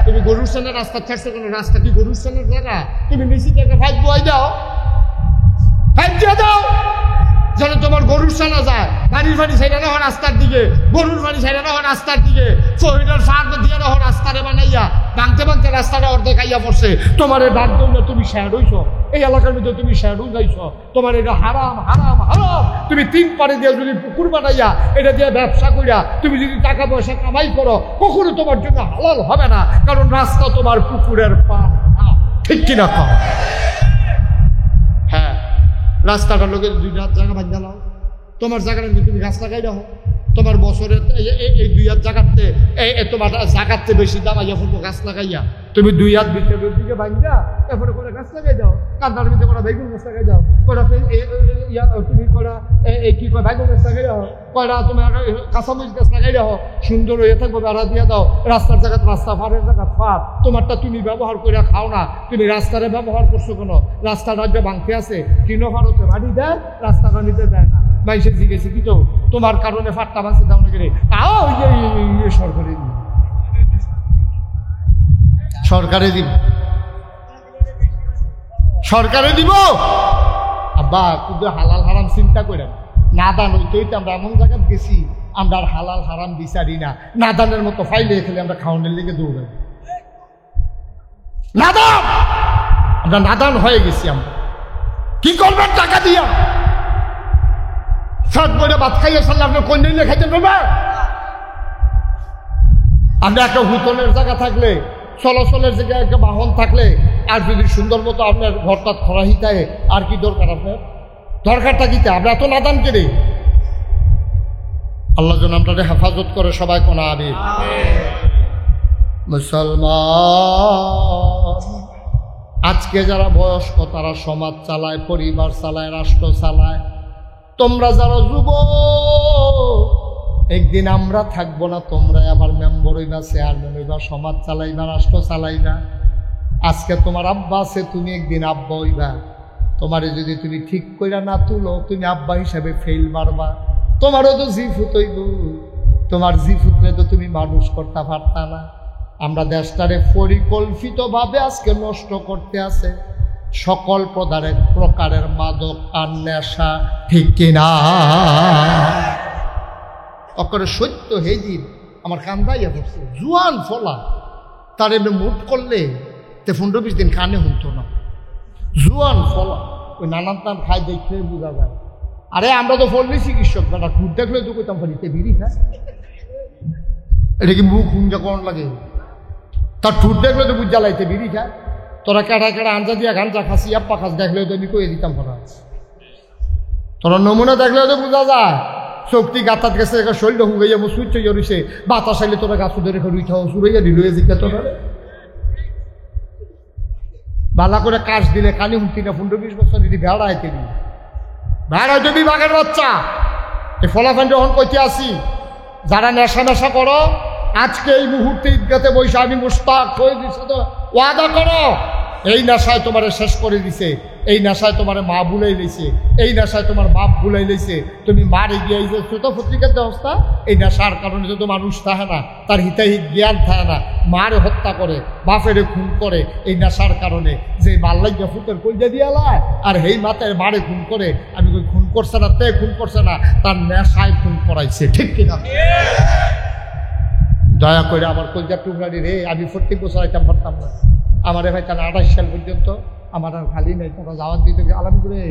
তুমি গরুর সেনা রাস্তা ছাড়ছো কেন? রাস্তা কি গরুর সেনার জায়গা? তুমি নিচে থেকে ফাইট বই দাও, ফাইট দিয়ে দাও যেন তোমার গরুর সানা যায়। পানির পানি ছাইড়া না হয় রাস্তার দিকে, গরুর পানি ছাইড়া না হয় রাস্তার দিকে, ফহিরের ফার দিয়ে না হয় রাস্তারে বানাইয়া ভাঙতে ভাঙতে রাস্তাটা অর্ধেক আইয়া পড়ছে। তোমার এই ডাক দৌড়ে তুমি শেয়ার হইছ, এই এলাকার মধ্যে তুমি শেয়ার যাইছ, তোমার এটা হারাম হারাম হারাম। তুমি 3 পারে দিয়ে যদি পুকুর বানাইয়া এটা দিয়ে ব্যবসা করিয়া তুমি যদি টাকা পয়সা কামাই করো, কখনো তোমার জন্য হালাল হবে না, কারণ রাস্তা তোমার পুকুরের পার, ঠিক কিনা? হ্যাঁ, রাস্তাটার লোকের 2 হাত জায়গা বাঁধা নাও, তোমার জায়গাটা তুমি গাছ লাগাই রাখো, তোমার বছরের এই 2 হাত জায়গাতে তোমার জায়গাতে বেশি দাম আইয়া পড়বো গাছ লাগাইয়া। তুমি 2 হাত ভিতরের দিকে বাঁধা এরপরে করে গাছ লাগাই দাও, কান্দার মধ্যে করা বেগুন গাছ লাগাই দাও, কয়টা তুমি কয়টা কি কয় বেগুন গাছ লাগাই দাও, কয়টা তোমার কাঁচামরিচ গাছ লাগাই দাও, সুন্দর হয়ে থাকবো, বেড়া দিয়ে দাও। রাস্তার জায়গায় রাস্তা, ফারের জায়গা ফার, তোমারটা তুমি ব্যবহার করে খাও না, তুমি রাস্তারে ব্যবহার করছো কেন? রাস্তার রাজ্য ভাঙতে আছে, 3 ফার হচ্ছে বাড়ি দেয়, রাস্তাটা নিতে দেয় না। মাইসে জিজ্ঞেসে কি তো তোমার কারণে ফাটটা বাঁচতে দাও না গেলে, তাও সরকারে দিব, সরকারে দিব, সরকারে দিব। আব্বা কিন্তু হালাল হারাম চিন্তা করেন, নাদান হইতে আমরা এমন জায়গায় গেছি, আমরা আর হালাল হারাম বিচারি না, নাদানের মতো ফাইলে খেলে আমরা খাওয়ানোর লেগে দৌড়াই। নাদান, আমরা নাদান হয়ে গেছি। আমরা কি করবেন টাকা দিয়া? শার্ট পরে ভাত খাইয়ে সারলে আপনার কোন দিন খাইতে পারবে? আমরা একটা হুতনের জায়গা থাকলে, চলাচলের জায়গায় একটা বাহন থাকলে, আর যদি সুন্দর মতো আপনার ঘরটা খরাহিতায়, আর কি দরকার? আপনার দরকারটা কিতে? আমরা এত নাদান কেড়ে। আল্লাহ যেন আপনাদের হেফাজত করে, সবাই কোন আমিন। মুসলমান আজকে যারা বয়স্ক, তারা সমাজ চালায়, পরিবার চালায়, রাষ্ট্র চালায়। তোমরা যারা যুবক, একদিন আমরা থাকবো না, তোমরা আবার মেম্বার হইবা, চেয়ারম্যান হইবা, সমাজ চালাইবা, রাষ্ট্র চালাইবা। আজকে তোমার আব্বা আছে, তুমি একদিন আব্বা হইবা। তোমারে যদি তুমি ঠিক কইরা না তুলো, তুমি আব্বা হিসাবে ফেল মারবা। তোমারও তো জিফুত হইব, তোমার জিফুতরে তো তুমি মানুষ করতে পারতা না। আমরা দেশটারে পরিকল্পিতভাবে আজকে নষ্ট করতে আছে সকল প্রকারের মাদক আর নেশা, ঠিক কিনা? অকরে সত্য হেজির আমার কান্দাইয়া পড়ছে, জুয়ান ফলা তার এমনি মুট করলে 15-20 দিন কানে শুনতো না। জুয়ান ফলা ওই নানান টান খাই দেখলে বোঝা যায়। আরে আমরা তো ফললি চিকিৎসক, বেটা ঠুট দেখলে তো কইতাম পারিতে বিড়ি খায়, এটা কি মুখ হুঞ্জা করণ লাগে? তার ঠুট দেখলে তো বুঝ জ্বালাইতে বিড়ি খায়। তোরা কেটা কেটা আঞ্জা দিয়া গাঞ্জা খাসি, আপ্পা খাস দেখলেও তো আমি কয়ে দিতাম পড়া। তোরা নমুনা দেখলেও তো বোঝা যায় শক্তি গাতাত গেছে, শরীরটা হুগাইয়া সুইচ হইয়া রইছে, বাতাস আইলে তোরা গাছ ধরে রুইঠাও সুরাইয়া দিল জিজ্ঞা। তোরা বালা করে কাশ দিলে কালি হুমতি না, 15-20 বছর যদি ভেড়া আইতে দিই, ভেড়া যদি বাঘের বাচ্চা। এই ফলাফল যখন কইতে আসি, যারা নেশা নেশা করো, আজকে এই মুহূর্তে ঈদগাতে বসে আমি মুস্তাক হয়ে দিচ্ছে, তো ওয়াদা করো এই নেশায় তোমারে শেষ করে দিছে। এই নেশায় তোমার মা বুলাই লইছে, এই নেশায় তোমার বাপ বুলাই লইছে, তুমি মারে গিয়ে এই যে ছোট পত্রিকার অবস্থা, এই নেশার কারণে যত মানুষ থাকে না, তার হিতাহিত জ্ঞান থাকে না, মারে হত্যা করে, বাপেরে খুন করে এই নেশার কারণে, যে মাল্লাইয়া ফুটের কইজা দিয়ালায় আর এই মাথায় মারে খুন করে। আমি কই খুন করছে না, তে খুন করছে না, তার নেশায় খুন করাইছে, ঠিক কিনা? দয়া করে আমার কলজার টুকরানি রে, আমি 40 বছর আইতাম পারতাম না, আমারে ভাই তারা 28 সাল পর্যন্ত আমার আর খালি নেই, তারা দাওয়াত দিতে আলাম করে,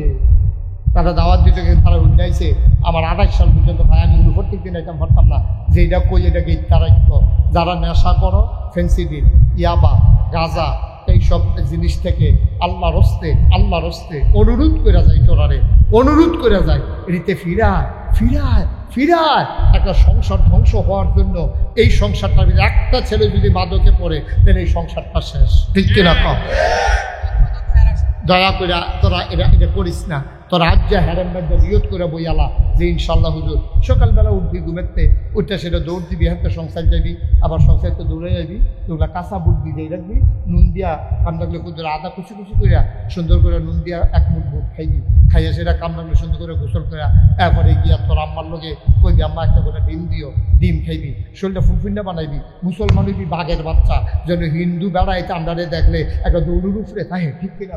তারা দাওয়াত দিতে তারা উন্নাইছে আমার 28 সাল পর্যন্ত ভাই, আমি প্রত্যেক দিন আইতাম পারতাম না যে এটা কই এটাকে ইত্যারাক্য। যারা নেশা করো, ফেন্সিডিল, ইয়াবা, গাঁজা, এইসব জিনিস থেকে আল্লাহর হস্তে অনুরোধ করে যায়, তোরারে অনুরোধ করে যায়, রীতে ফিরায় ফিরায় ফিরায়। একটা সংসার ধ্বংস হওয়ার জন্য এই সংসারটার ভিতরে একটা ছেলে যদি মাদকে পড়ে, তাহলে এই সংসারটা শেষ, ঠিক কিনা? দয়া করে তোরা এটা করিস না। তোরা আজ যা হ্যারেন ব্যাগ নিয়ত করে বইয়ালা যে ইনশাল্লাহ হুজুর সকালবেলা উঠবি ঘুমেরতে, ওইটা সেটা দৌড় দিবি, হাতে সংসার যাবি, আবার সংসার তো দৌড়ে যাবি, ওগুলা কাঁচা বুট ভিজাই রাখবি, নুন দিয়া কাম লাগলে কুদুর আদা কুচি কুচি করিয়া সুন্দর করে নুন দিয়া 1 মুঠ বুট খাইবি, খাইয়া সেটা কাম লাগলে সুন্দর করে গোসল করিয়া এরপরে গিয়া তোর আম্মার লোকে কইবি আম্মা একটা করে ডিম দিও, ডিম খাইবি, শরীরটা ফুলফিন্ডা বানাইবি, মুসলমান হইবি বাঘের বাচ্চা, যেন হিন্দু বেড়াইতে আমরারে দেখলে একটা দৌড়ুর উপরে থাকে, ঠিক কিনা?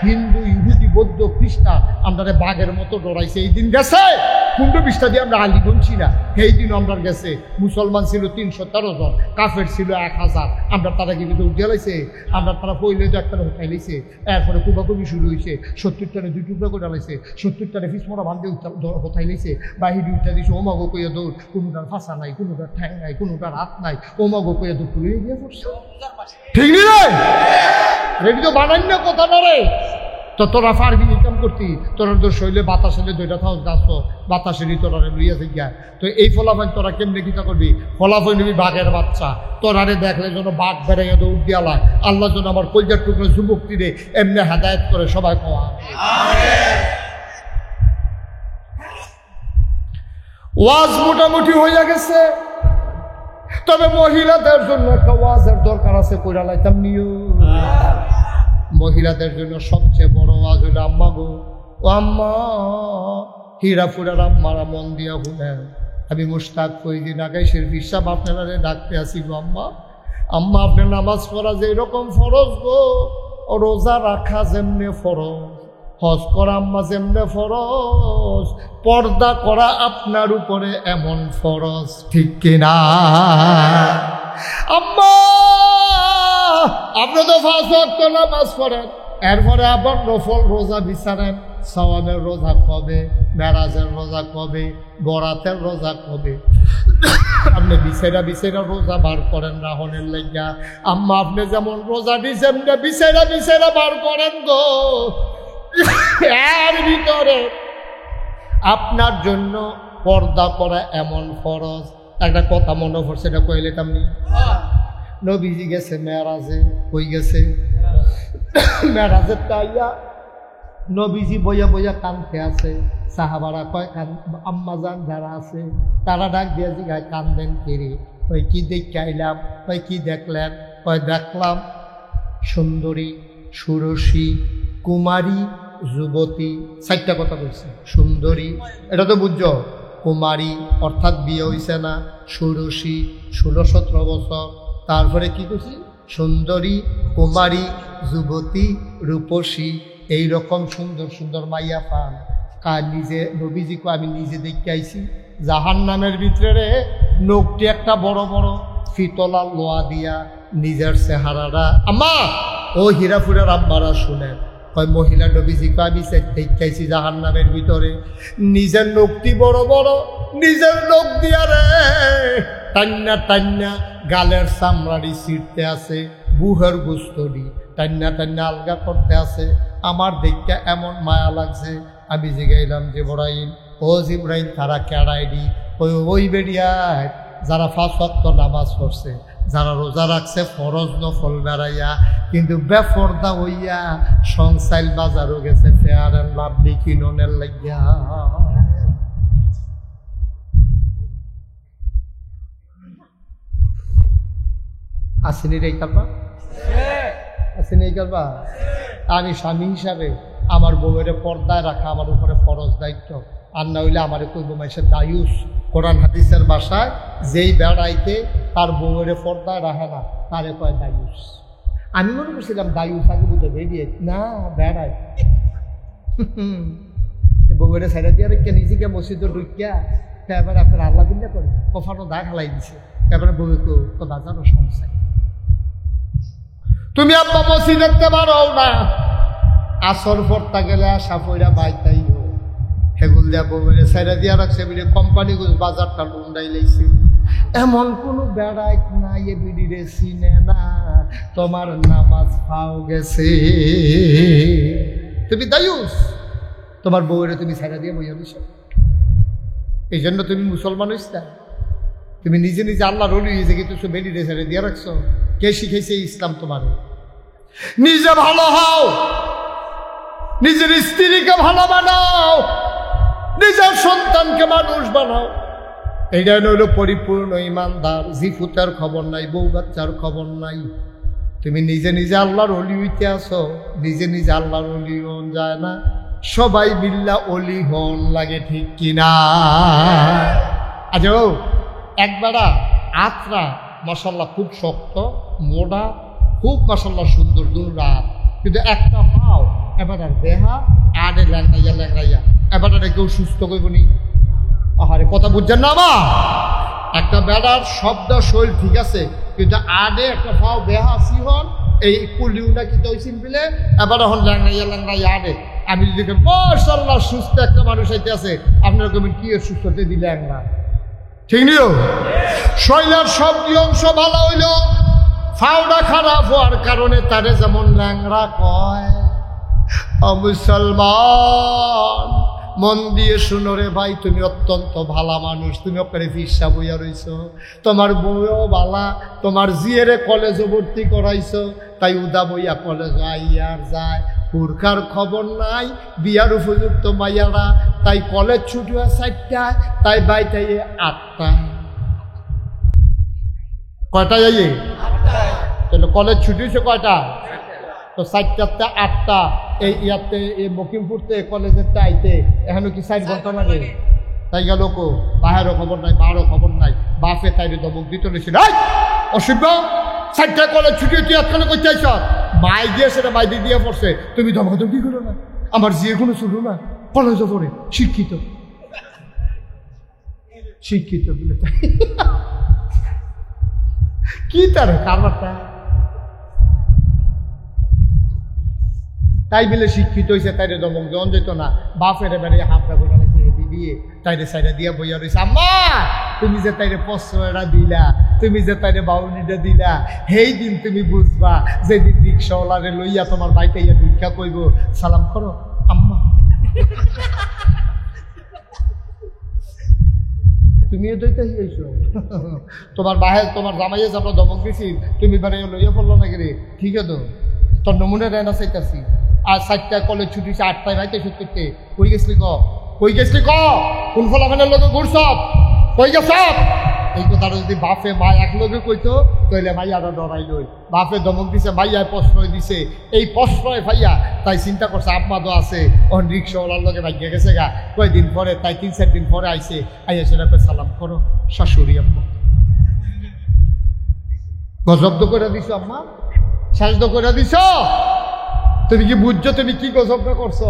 হিন্দু, ইহুদি, বৌদ্ধ, খ্রিস্টান আমরা বাঘের মতো ডরাইছে। এই দিন গেছে 15-20টা দিয়ে আমরা আলি গুনছি না, সেই দিন আমরা গেছে। মুসলমান ছিল 313 জন, কাফের ছিল 1000, আমরা তারা কি উঠিয়ে লাইছে, আমরা তারা পইলে তো একটা উঠাই লাইছে, এরপরে কুবাকুবি শুরু হয়েছে, 70টারে 2 টুকরা করে লাইছে, 70টারে ফিসমরা বান্ধে হতাই লাইছে, বাহিরি উঠা দিছে, ওমাগো কইয়া দৌড়, কোনোটার ফাঁসা নাই, কোনোটার ঠ্যাং নাই, কোনোটার হাত নাই, ওমাগো কইয়া দৌড় করে গিয়ে পড়ছে, ঠিক নেই? রেডি তো বানাই না কথা না রে, তো তোরা পারবি ইনকাম করতি, তোরা তোর শৈলে বাতাস এলে 2টা থাও গাছ বাতাসেরই তোরা লইয়াছে গিয়া। তো এই ফলাফল তোরা কেমনে কিতা করবি? ফলাফল নিবি বাঘের বাচ্চা, তোরারে দেখলে যেন বাঘ বেড়াইয়া দৌড় দিয়ালায়। আল্লাহ যেন আমার কলজার টুকরো যুবকটিরে এমনি হেদায়েত করে, সবাই কোয়া ওয়াজ মোটামুটি হইয়া গেছে, তবে মহিলাদের জন্য একটা ওয়াজের দরকার আছে, কইরা লাইতাম নিও। মহিলাদের জন্য সবচেয়ে বড় ওয়াজ হলো আম্মা গো, ও আম্মা, হীরাপুরের আম্মারা মন দিয়া শুনেন, আমি মুশতাক কয়েকদিন আগে শরীফ সাহেব আপনারা ডাকতে আসি গো আম্মা, আম্মা আপনার নামাজ পড়া যে এরকম ফরজ গো, রোজা রাখা যেমনে ফরজ, হজ করা আম্মা যেমনে ফরজ, পর্দা করা আপনার উপরে এমন ফরজ, ঠিক কিনা? আম্মা আপনি তো 5 ওয়াক্ত নামাজ পড়েন, এরপরে আবার নফল রোজা বিচারেন, সাওয়ানের রোজা কবে, মেরাজের রোজা কবে, বরাতের রোজা কবে, আপনি বিছেরা রোজা বার করেন রাহনের লাইগা। আম্মা আপনি যেমন রোজা দিয়েছেন বিছেরা বার করেন গো, এর ভিতরে আপনার জন্য পর্দা করা এমন ফরজ। একটা কথা মনে পড়ছে, এটা কইলে তেমনি, নবীজি গেছে মেরাজে, কই গেছে মেরাজের তাইয়া, নবীজি বইয়া বইয়া কানতে আছে, সাহাবারা কয় আম্মাজান যারা আছে তারা ডাক দিয়ে জিগায় কান্দেন কেড়ে, কই কি দেখে আইলাম, কই কি দেখলেন, কয় দেখলাম সুন্দরী, সুরসী, কুমারী, যুবতী, 4টা কথা বলছে। সুন্দরী এটা তো বুঝছো, কুমারী অর্থাৎ বিয়ে হইছে না, সুরসী 16-17 বছর, তারপরে কি করছি, সুন্দরী, কুমারী, যুবতী, রূপসী, এইরকম সুন্দর সুন্দর মাইয়া পান। কার নিজে নবীজিকে আমি নিজে দেখতে আইছি, জাহান্নামের ভিতরে লোকটি একটা বড় বড় ফিতলা লোয়া দিয়া নিজের চেহারাটা, আম্মা ও হীরাপুরের আম্মারা শুনেন, কয় মহিলা নবীজিকে আমি দেখতে আইছি জাহান্নামের ভিতরে, নিজের লোকটি বড় বড়, নিজের লোক দিয়া রে টান্না টান্না গালের চামড়ারি ছিঁড়তে আছে, বুহের গুস্তরি টান্না টান্না আলগা করতে আছে। আমার দেখতে এমন মায়া লাগছে, আমি জিগাইলাম জিবরাইল, ও জিবরাইল তারা কেড়াইনি, ওই বেরিয়ায় যারা 5 ওয়াক্ত নামাজ পড়ছে, যারা রোজা রাখছে ফরজ নফল বেড়াইয়া, কিন্তু বেফরদা হইয়া সংসাইল বাজারও গেছে ফেয়ার এন্ড লাভলি কিননের লাগিয়া। আসেনি রে কালবা, আসেনি এই কালবা, আমি স্বামী হিসাবে আমার বউয়ের পর্দায় রাখা আমার উপরে ফরজ দায়িত্ব। আর না হইলে আমার কইব মাইসের দায়ুস। কোরআন হাদিসের ভাষায় যেই বেড়াইতে তার বউয়ের পর্দায় রাখে না তারে কয় দায়ুস। আমি মনে করছিলাম দায়ুস আগে বুঝে বেরিয়ে না বেড়ায় বউয়ের সাইডা দিয়ে রেখে নিজেকে মসজিদে ঢুকিয়া এবার আপনার আল্লাহ বিল্লা করে কফানো দা খালাই দিছে। এবারে বউকে তো বাজারও সংসার তুমি আব্বা মসজিদ দেখতে পারো না, আসর পড়তা গেলে আশা পইরা বাইতাই হেগুল দিয়া বউয়ের সাইডা দিয়া রাখছে বলে কোম্পানিগুলো বাজারটা লুন্ডাই লাইছে। এমন কোনো বেড়াই নাই এ বিড়িরে চিনে না, তোমার নামাজ পাও গেছে। তুমি দায়ুস, তোমার বউয়ের তুমি সাইডা দিয়ে বইয়া দিছ। এই জন্য তুমি মুসলমান হইস না, তুমি নিজে নিজে আল্লাহর ওলি হয়েছে কিন্তু বেড়িরে সাইডা দিয়ে রাখছো। কে শিখেছে ইসলাম তোমার? নিজে ভালো হও, নিজের স্ত্রীকে ভালো বানাও, নিজের সন্তানকে মানুষ বানাও। এইটা হইল পরিপূর্ণ ইমানদার। জিফুতার খবর নাই, বউ বাচ্চার খবর নাই। তুমি নিজে নিজে আল্লাহর অলি হইতে আসো, নিজে নিজে আল্লাহর অলি হন যায় না, সবাই মিল্লা অলি হন লাগে, ঠিক কিনা? আচ্ছা ও একবারা আত্রা মাশাল্লাহ খুব শক্ত মোটা, খুব মাশাল্লাহ সুন্দর দূর রাত, কিন্তু একটা পাও এবার আর দেহা আডে ল্যাংড়াইয়া ল্যাংড়াইয়া, এবার আর কেউ সুস্থ করবনি। আহারে কথা বুঝছেন না আমার? একটা বেড়ার শব্দ শৈল ঠিক আছে, কিন্তু আডে একটা পাও দেহা সিহন এই কুলিউটা কি তৈছিন বিলে এবার এখন ল্যাংড়াইয়া ল্যাংড়াইয়া আডে। আমি যদি মাশাল্লাহ সুস্থ একটা মানুষ আইতে আছে, আপনারা কবেন কি সুস্থতে দিলে ল্যাংড়া, ঠিক নিও? শৈলের সব অংশ ভালো হইল, ফাউডা খারাপ হওয়ার কারণে তারে যেমন ল্যাংড়া কয়। মুসলমান মন দিয়ে শুনো রে ভাই, তুমি অত্যন্ত ভালা মানুষ, তুমি ওখানে ফিসা বইয়া রইছ, তোমার বউও বালা, তোমার জিয়েরে কলেজে ভর্তি করাইছো, তাই উদা বইয়া কলেজ আইয়ার যায়, পুরখার খবর নাই, বিয়ার উপযুক্ত মাইয়ারা, তাই কলেজ ছুটি হয় 4টায়, তাই বাইটাই 8টায়। কয়টা যাইয়ে? তাহলে কলেজ ছুটি হয়েছে কয়টা? তো 4টাতে 8টা। এই ইয়াতে এই মকিমপুরতে কলেজেরটা আইতে এখনো কি 4 ঘন্টা লাগে? তাই গেল কো বাহেরও খবর নাই, বারও খবর নাই, বাপে তাই দমক দিতে রয়েছিল, অসভ্য 4টায় কলেজ ছুটি তুই এতক্ষণে করতে আইস, মাই দিয়ে সেটা মাইদি দিয়ে পড়ছে, তুমি দমক কি করো না? আমার যে কোনো শুরু না, কলেজে পড়ে, শিক্ষিত শিক্ষিত বলে কি তার কারবারটা, তাই বলে শিক্ষিত হয়েছে, তাইরে দমক দেওয়া যেত না। বাপের বেড়ে হাফটা করে দিয়ে তাইরে সাইডে দিয়া বইয়া রয়েছে। আম্মা তুমি যে তাইরে প্রশ্রয়টা দিলা, তুমি যে তাইরে বাউনিটা দিলা, সেই দিন তুমি বুঝবা যেদিন রিক্সাওয়ালারে লইয়া তোমার বাইকে ইয়া ভিক্ষা কইব, সালাম করো আম্মা। তুমিও দইতে হইছো, তোমার বাহে তোমার জামাইয়ে আমরা দমক দিছি, তুমি বেড়ে লইয়া পড়লো নাকি রে? ঠিক আছে তো, তোর নমুনে দেয় না চাইতাছি। আর 4টায় কলেজ ছুটি 8টায় রাইতে শুট করতে কই গেছলি ক? কই গেছলি ক? কোন ফলাফানের লোকে ঘুরছ? কই গেছ? এই কথাটা যদি বাপে মা এক লোকে কইতো তাইলে মাইয়ারা ডরাই লই। বাপে দমক দিছে, মাইয়ায় প্রশ্রয় দিছে, এই প্রশ্রয় ভাইয়া তাই চিন্তা করছে আম্মা তো আছে, ওখান রিক্সাওয়ালার লোকে ভাগ্যে গেছে গা, কয়দিন পরে তাই 3-4 দিন পরে আইসে, আইয়া সেটা সালাম করো শাশুড়ি আম্মা। গজব্দ করে দিছ আম্মা, সাজদ করে দিছ। তুমি কি বুঝছো তুমি কি গজবটা করছো?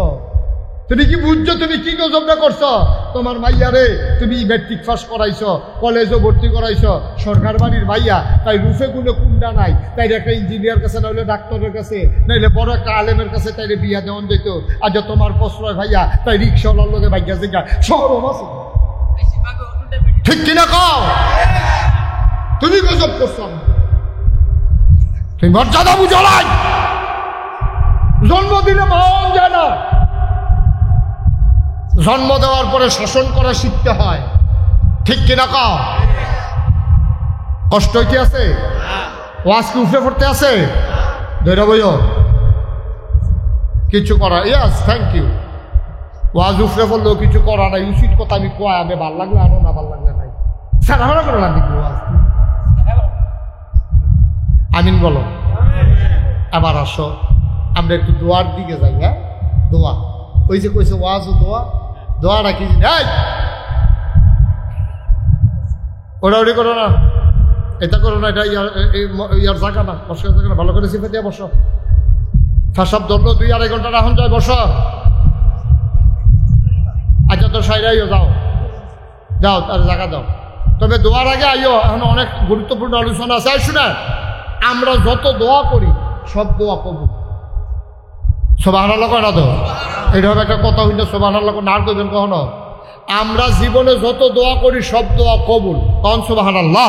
তুমি কি বুঝছো তুমি কি গজবটা করছো? তোমার মাইয়ারে তুমি ম্যাট্রিক পাস করাইছো, কলেজও ভর্তি করাইছো, সরকার বাড়ির ভাইয়া, তাই রুফে গুলো কুন্ডা নাই, তাই একটা ইঞ্জিনিয়ার কাছে নাহলে ডাক্তারের কাছে নাইলে বড় একটা আলেমের কাছে তাইলে বিয়া দেওয়ান যেত। আজ তোমার প্রশ্রয় ভাইয়া তাই রিক্সাওয়ালার লোকে ভাইয়া জিজ্ঞা সরম আছে, ঠিক কিনা কও? তুমি গজব করছো, তুমি মর্যাদা বুঝো নাই। জন্ম দিলে মন যায় না, জন্ম দেওয়ার পরে শাসন করা শিখতে হয়, ঠিক কিনা কও? কষ্ট হইতে আছে, ওয়াজ কি উঠে পড়তে আছে? ধরে বইও কিছু করা, ইয়াস থ্যাংক ইউ। ওয়াজ উফরে পড়লেও কিছু করা নাই, উচিত কথা আমি কয়, আমি ভাল লাগলে আনো, না ভাল লাগলে নাই, সারা করে লাগবে ওয়াজ। আমিন বলো। আবার আসো, আমরা একটু দোয়ার দিকে যাই। হ্যাঁ, দোয়া ওই যে কইছে ওয়াজ ও দোয়া, দোয়াটা কি জিনিস? ওড়াউড়ি করো না, এটা করো না, এটা ইয়ার জায়গা না, বসার জায়গা না, ভালো করে সিফে দিয়ে বসো। সব ধরলো 2-2.5 ঘন্টা রাখুন যায়, বসো। আচ্ছা তো সাইরাইও যাও যাও, তার জায়গা দাও। তবে দোয়ার আগে আইও, এখন অনেক গুরুত্বপূর্ণ আলোচনা আছে। শুনে, আমরা যত দোয়া করি সব দোয়া কবুল। সুবহানাল্লাহ কয় না তো? এটা হবে একটা কথা হইল, সুবহানাল্লাহ না কইবেন কখনো? আমরা জীবনে যত দোয়া করি সব দোয়া কবুল। কোন সুবহানাল্লাহ?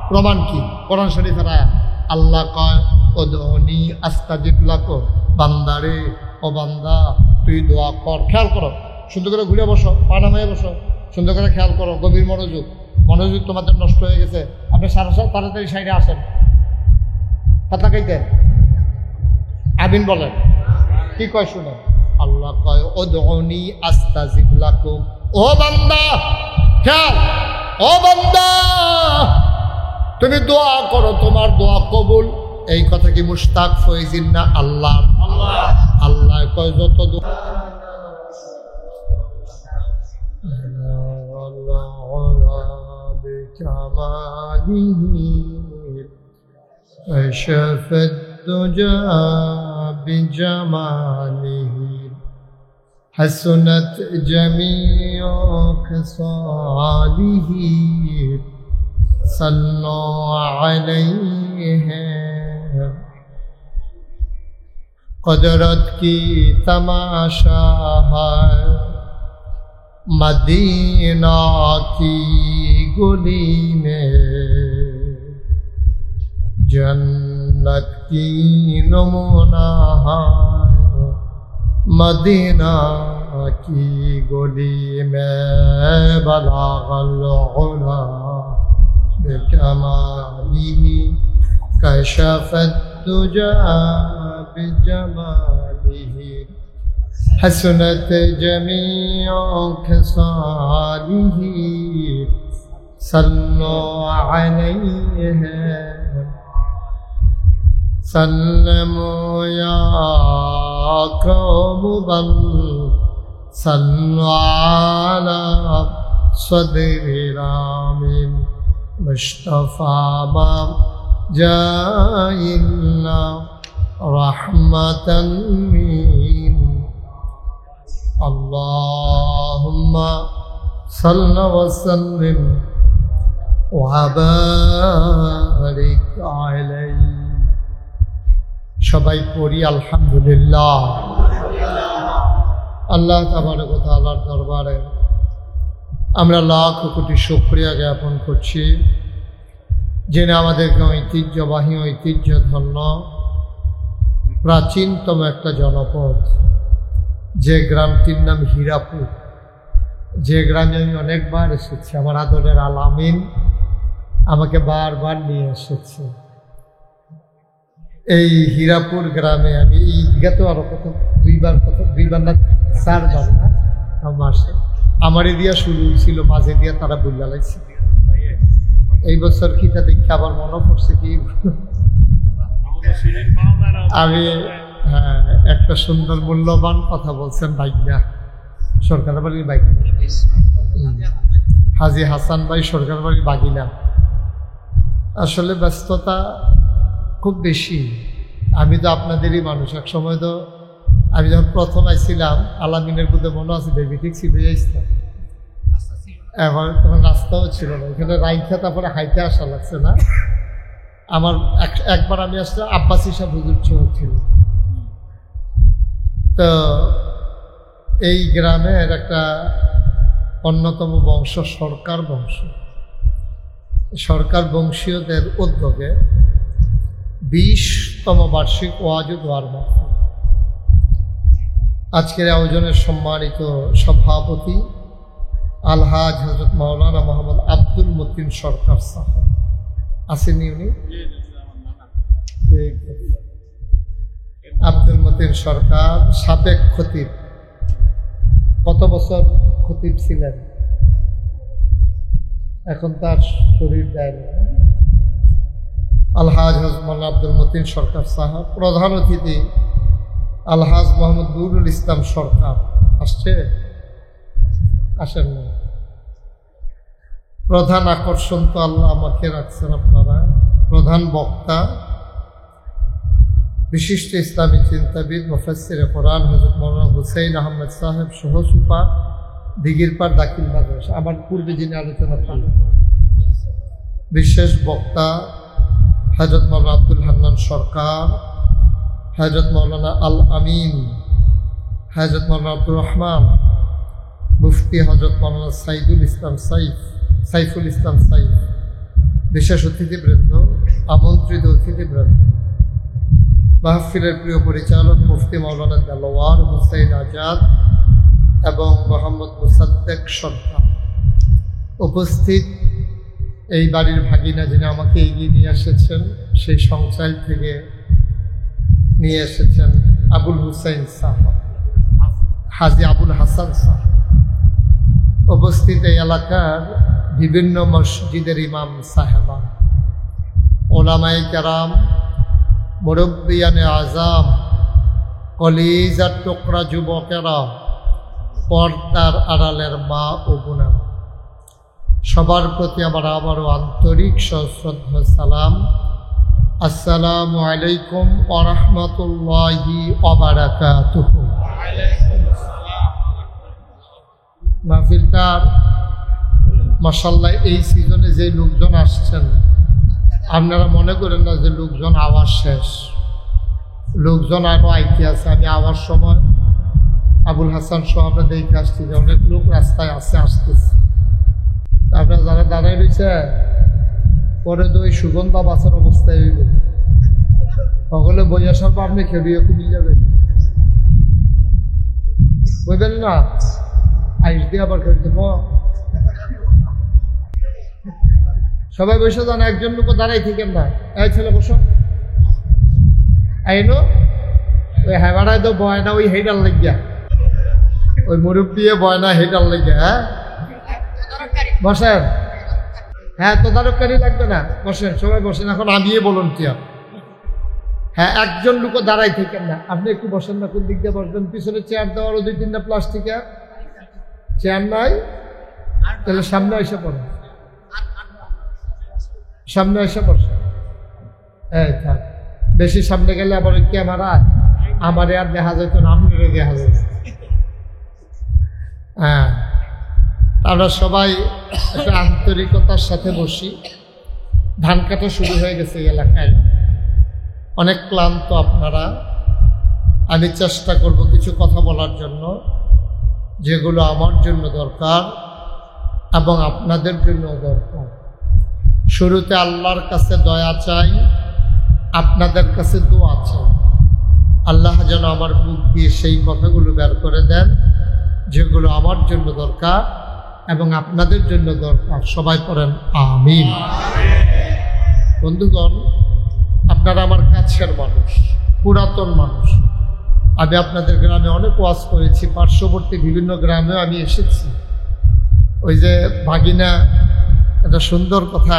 প্রমাণ কি? কোরআন শরীফের আয়াত। আল্লাহ কয় উদউনি আস্তাজিব লাকুম, বান্দারে ও বান্দা তুই দোয়া কর। খেয়াল করো, সুন্দর করে ঘুরে বসো, পা নামিয়ে বসো, সুন্দর করে খেয়াল করো, গভীর মনোযোগ। মনোযোগ তোমাদের নষ্ট হয়ে গেছে, আপনি তাড়াতাড়ি সাইডে আসেন। কথা কইতেন আমিন বলেন। কি কয় শুনে? আল্লাহ কয় উদউনি আস্তাজিব লাকুম, ও বান্দা খেয়াল, ও বান্দা তুমি দোয়া করো, তোমার দোয়া কবুল। এই কথা কি মুশতাক ফয়জিন না আল্লাহ? আল্লাহ কয় যত দোয়া حسنت جميع خصاله صلوا عليه قدرت کی تماشا ہے مدینہ کی گلی میں جنت کی نمونہ ہے مدینہ کی گلی میں بلغ العلا بکمالہ کشف الدجى بجمالہ حسنت جميع خصاله صلوا عليه سلموا يا قوم بل صلوا على صدر رامين مصطفى ما جاء إلا رحمة من اللهم صل وسلم وبارك عليه সবাই পড়ি আলহামদুলিল্লাহ। আল্লাহ তাবারক ওয়া তাআলার দরবারে আমরা লাখ কোটি শুকরিয়া জ্ঞাপন করছি, যিনি আমাদেরকে ঐতিহ্যবাহী ঐতিহ্যধন্য প্রাচীনতম একটা জনপদ, যে গ্রামটির নাম হীরাপুর, যে গ্রামে আমি অনেকবার এসেছি। আমার আদরের আলামিন আমাকে বারবার নিয়ে এসেছে। এই হীরাপুর গ্রামে আমি ঈদগাতেও আরো দুইবার না 4 বার না মাসে আমার দিয়া শুরু হয়েছিল, মাঝে দিয়া তারা বুল্লা লাগছে। এই বছর কিতা দেখে আবার মনে পড়ছে কি আমি একটা সুন্দর মূল্যবান কথা বলছেন বাইনা, সরকার বাড়ির বাইনা, হাজী হাসান ভাই সরকার বাড়ির বাগিনা। আসলে ব্যস্ততা খুব বেশি। আমি তো আপনাদেরই মানুষ। এক সময় তো আমি যখন প্রথম আইছিলাম আলামিনের বুধে মনে আছে বেবি ঠিক ছিল যাইছিলাম, এখন তখন রাস্তাও ছিল না, এখানে রাইখা তারপরে হাইতে আসা লাগছে না। আমার একবার আমি আসলে আব্বাসী সাহেব হুজুর ছিল। তো এই গ্রামের একটা অন্যতম বংশ সরকার বংশ, সরকার বংশীয়দের উদ্যোগে 20তম বার্ষিক ওয়াজ ও দোয়ার মাহফিল। আজকের আয়োজনের সম্মানিত সভাপতি আলহাজ হযরত মাওলানা মোহাম্মদ আব্দুল মতিন সরকার সাহেব আসেননি? উনি আব্দুল মতিন সরকার সাবেক খতিব। কত বছর খতিব ছিলেন, এখন তার শরীর দেয় না। আলহাজ হজরত আব্দুল মতিন সরকার সাহেব, প্রধান অতিথি আলহাজ মোহাম্মদ নুরুল ইসলাম সরকার। আসছে? আসেন না? প্রধান আকর্ষণ তো আল্লাহ আমাকে রাখছেন আপনারা। প্রধান বক্তা বিশিষ্ট ইসলামী চিন্তাবিদ মুফাসসিরে কোরআন হযরত মাওলানা হুসাইন আহমেদ সাহেব সহ সুপা দিঘিরপাড় দাখিল মাদ্রাসা, আমার পূর্বে যিনি আলোচনা করলেন। বিশেষ বক্তা হযরত মাওলানা আব্দুল হান্নান সরকার, হযরত মাওলানা আল আমিন, হযরত মাওলানা আব্দুর রহমান, মুফতি হযরত মাওলানা সাইফুল ইসলাম সাইফ, বিশেষ অতিথিবৃন্দ, আমন্ত্রিত অতিথিবৃন্দ, মাহফিলের প্রিয় পরিচালক মুফতি মাওলানা দেলোয়ার হুসাইন আজাদ এবং মোহাম্মদ মুসাদ্দেক সরকার, উপস্থিত এই বাড়ির ভাগিনা যিনি আমাকে এগিয়ে নিয়ে এসেছেন, সেই সংসার থেকে নিয়ে এসেছেন আবুল হুসাইন সাহেব, হাজী আবুল হাসান সাহেব, উপস্থিত এই এলাকার বিভিন্ন মসজিদের ইমাম সাহেবান, ওলামায়ে কেরাম, মুরব্বিয়ানে আজাম, কলিজার টুকরা যুবকেরা, পর্দার আড়ালের মা ও বোনেরা, সবার প্রতি আমার আবারও আন্তরিক সশ্রদ্ধ সালাম। আসসালামু আলাইকুম ওয়া রাহমাতুল্লাহি ওয়া বারাকাতুহু। মাহফিলটার মাশাআল্লাহ এই সিজনে যে লোকজন আসছেন, আপনারা মনে করেন না যে লোকজন আওয়াজ শেষ, লোকজন আরো আইতে আছে। আমি আওয়ার সময় আবুল হাসান সাহেবরা দেখে আসছি যে অনেক লোক রাস্তায় আসতেছে। আপনারা যারা দাঁড়ায় রয়েছে, পরে তো ওই সুগন্ধা বাঁচার অবস্থায় হইব, সকলে বই আসার পর আপনি খেলিয়ে কুমিল যাবেন, বুঝবেন না? আইস দিয়ে আবার খেলতে সবাই বসে যান, একজন লোক দাঁড়াই থাকেন না। এই ছেলে বসো, আইনো ওই হেবাড়ায় তো বয় না, ওই হেডার লেগিয়া, ওই মুরব্বী বয় না, হেডার লেগিয়া। হ্যাঁ বসেন, হ্যাঁ তদারককারী লাগবে না, বসেন সবাই বসেন। এখন আমিয়ে বলুন টিয়া, হ্যাঁ একজন লোক দাঁড়াই থাকেন না, আপনি একটু বসেন না। কোন দিক দিয়ে বসবেন? পিছনে চেয়ার দেওয়ারও 2-3টা প্লাস্টিকের চেয়ার নাই, তাহলে সামনে এসে পড়েন, সামনে এসে পড়ছে। এই থাক, বেশি সামনে গেলে আবার ওই ক্যামেরা আমার আর দেখা যেত না, আপনারও দেখা যেত। হ্যাঁ, আমরা সবাই একটা আন্তরিকতার সাথে বসি। ধান কাটা শুরু হয়ে গেছে এই এলাকায়, অনেক ক্লান্ত আপনারা। আমি চেষ্টা করব কিছু কথা বলার জন্য, যেগুলো আমার জন্য দরকার এবং আপনাদের জন্য দরকার। শুরুতে আল্লাহর কাছে দয়া চাই, আপনাদের কাছে দোয়া চাই। আল্লাহ যেন আমার মুখ দিয়ে সেই কথাগুলো বের করে দেন যেগুলো আমার জন্য দরকার এবং আপনাদের জন্য দরকার। সবাই পড়েন আমিন। বন্ধুগণ, আপনারা আমার কাছের মানুষ, পুরাতন মানুষ। আমি আপনাদের গ্রামে অনেক ওয়াজ করেছি, পার্শ্ববর্তী বিভিন্ন গ্রামেও আমি এসেছি। ওই যে ভাগিনা একটা সুন্দর কথা,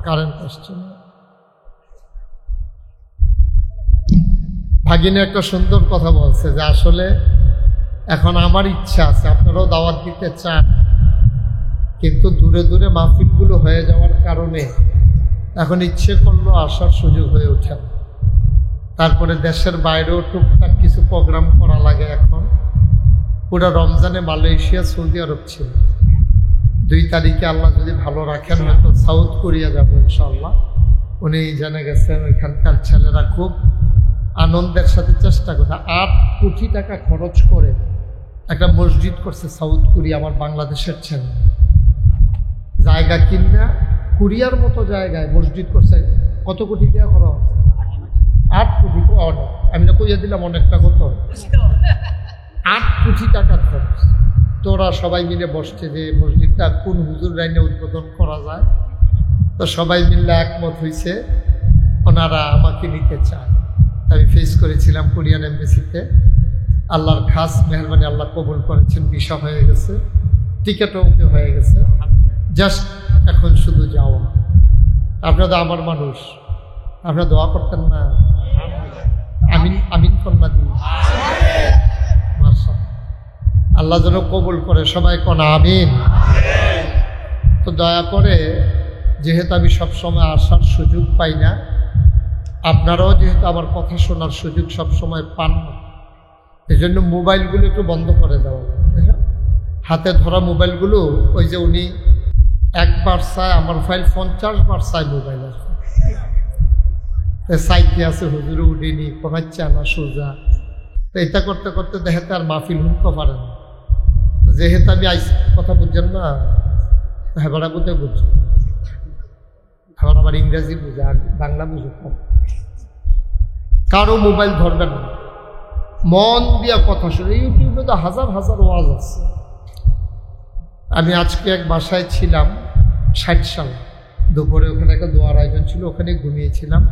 কারেন্ট আসছে না, ভাগিনা একটা সুন্দর কথা বলছে যে আসলে এখন আমার ইচ্ছা আছে, আপনারাও দাওয়াত দিতে চান, কিন্তু দূরে দূরে মাহফিলগুলো হয়ে যাওয়ার কারণে এখন ইচ্ছে করলেও আসার সুযোগ হয়ে ওঠে। তারপরে দেশের বাইরেও টুকটাক কিছু প্রোগ্রাম করা লাগে। এখন পুরো রমজানে মালয়েশিয়া, সৌদি আরব ছিল। 2 তারিখে আল্লাহ যদি ভালো রাখেন হয়তো সাউথ কোরিয়া যাবো ইনশাল্লাহ। উনি জেনে গেছেন ওইখানকার ছেলেরা খুব আনন্দের সাথে চেষ্টা করে 8 কোটি টাকা খরচ করে একটা মসজিদ করছে সাউথ কোরিয়া। আমার বাংলাদেশের ছেলে জায়গা কিনা কোরিয়ার মতো জায়গায় মসজিদ করছে। কত কোটি টাকা খরচ? 8 কোটি। আমি না কইয়া দিলাম অনেকটা, কত? 8 কোটি টাকা খরচ। তোরা সবাই মিলে বসছে যে মসজিদটা কোন হুজুর লাইনে উদ্বোধন করা যায়। তো সবাই মিলে একমত হয়েছে ওনারা আমাকে নিতে চায়। আমি ফেস করেছিলাম কোরিয়ান এমবেসিতে। আল্লাহর খাস মেহরবানি, আল্লাহ কবুল করেছেন, ভিসা হয়ে গেছে, টিকিটও হয়ে গেছে, জাস্ট এখন শুধু যাওয়া। আপনারা আমার মানুষ, আপনারা দোয়া করতেন না? আমিন আমিন কন্যা দিন। আল্লাহ যেন কবুল করে, সবাই কোন আমিন। তো দয়া করে, যেহেতু আমি সবসময় আসার সুযোগ পাই না, আপনারাও যেহেতু আমার কথা শোনার সুযোগ সবসময় পান না, এই জন্য মোবাইলগুলো একটু বন্ধ করে দেওয়া। হাতে ধরা মোবাইলগুলো, ওই যে উনি একবার চায় আমার ফাইল 50 বার চায় মোবাইল আছে, সাইকে আছে হুজুরে উঠিনি কমাচ্ছে না সোজা। তো এটা করতে করতে দেখে আর মাহফিল শুনতে পারে না। যেহেতু আমি কথা বুঝছেন না, হেবারা বুঝে বুঝছো, এখন আবার ইংরেজি বুঝে আর বাংলা বুঝে কম। কারো মোবাইল ধরবেন না, মন দিয়া কথা শুনে। ইউটিউবে তো হাজার হাজার ওয়াজ আছে। আমি আজকে এক বাসায় ছিলাম 60 সাল, দুপুরে ওখানে একটা দোয়ার আয়োজন ছিল, ওখানে ঘুমিয়েছিলাম।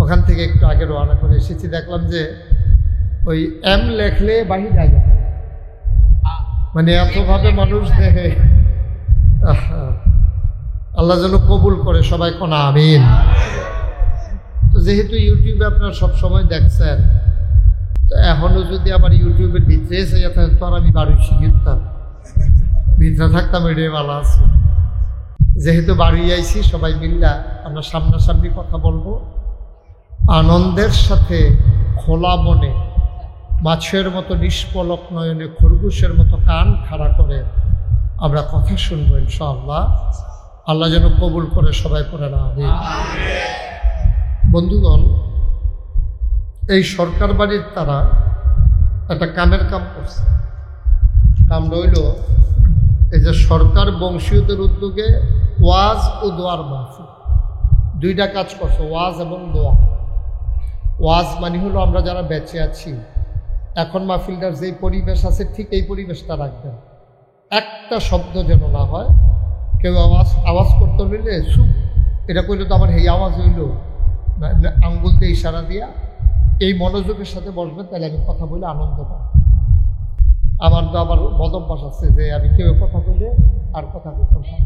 ওখান থেকে একটু আগে রওনা করে এসেছি, দেখলাম যে ওই এম লেখলে বাহির আগে, মানে এতভাবে মানুষ দেখে। আল্লাহ যেন কবুল করে, সবাই কোন আমিন। তো যেহেতু ইউটিউবে আপনারা সবসময় দেখছেন, তো এখনও যদি আবার ইউটিউবের ভিতরে এসে যেতেন তো আর আমি বাড়ি শিখতাম, ভিতরে থাকতাম, এটাই ভালো আছে। যেহেতু বাড়ি আইছি, সবাই মিল্লা আমরা সামনাসামনি কথা বলবো, আনন্দের সাথে খোলা মনে, মাছের মতো নিষ্পলক নয়নে, খরগোশের মতো কান খাড়া করে আমরা কথা শুনবো ইনশাআল্লাহ। আল্লাহ যেন কবুল করে, সবাই করে না আমিন। বন্ধুগণ, এই সরকার বাড়ির তারা একটা কামের কাম করছে। কাম রইল এই যে সরকার বংশীয়দের উদ্যোগে ওয়াজ ও দোয়ার মাহফিল, দুইটা কাজ করছে, ওয়াজ এবং দোয়া। ওয়াজ মানে হলো আমরা যারা বেঁচে আছি এখন মাহফিলটার যেই পরিবেশ আছে ঠিক এই পরিবেশটা রাখবেন, একটা শব্দ যেন না হয়। কেউ আওয়াজ করতে হইলে চুপ, এটা কইলে তো আমার এই আওয়াজ হইল, আঙ্গুল দিয়ে ইশারা দিয়া এই মনোযোগের সাথে বসবেন, তাহলে আমি কথা বলে আনন্দ পাই। আমার তো আবার বদভ্যাস আছে যে আমি কেউ কথা বলে আর কথা বলতাম না,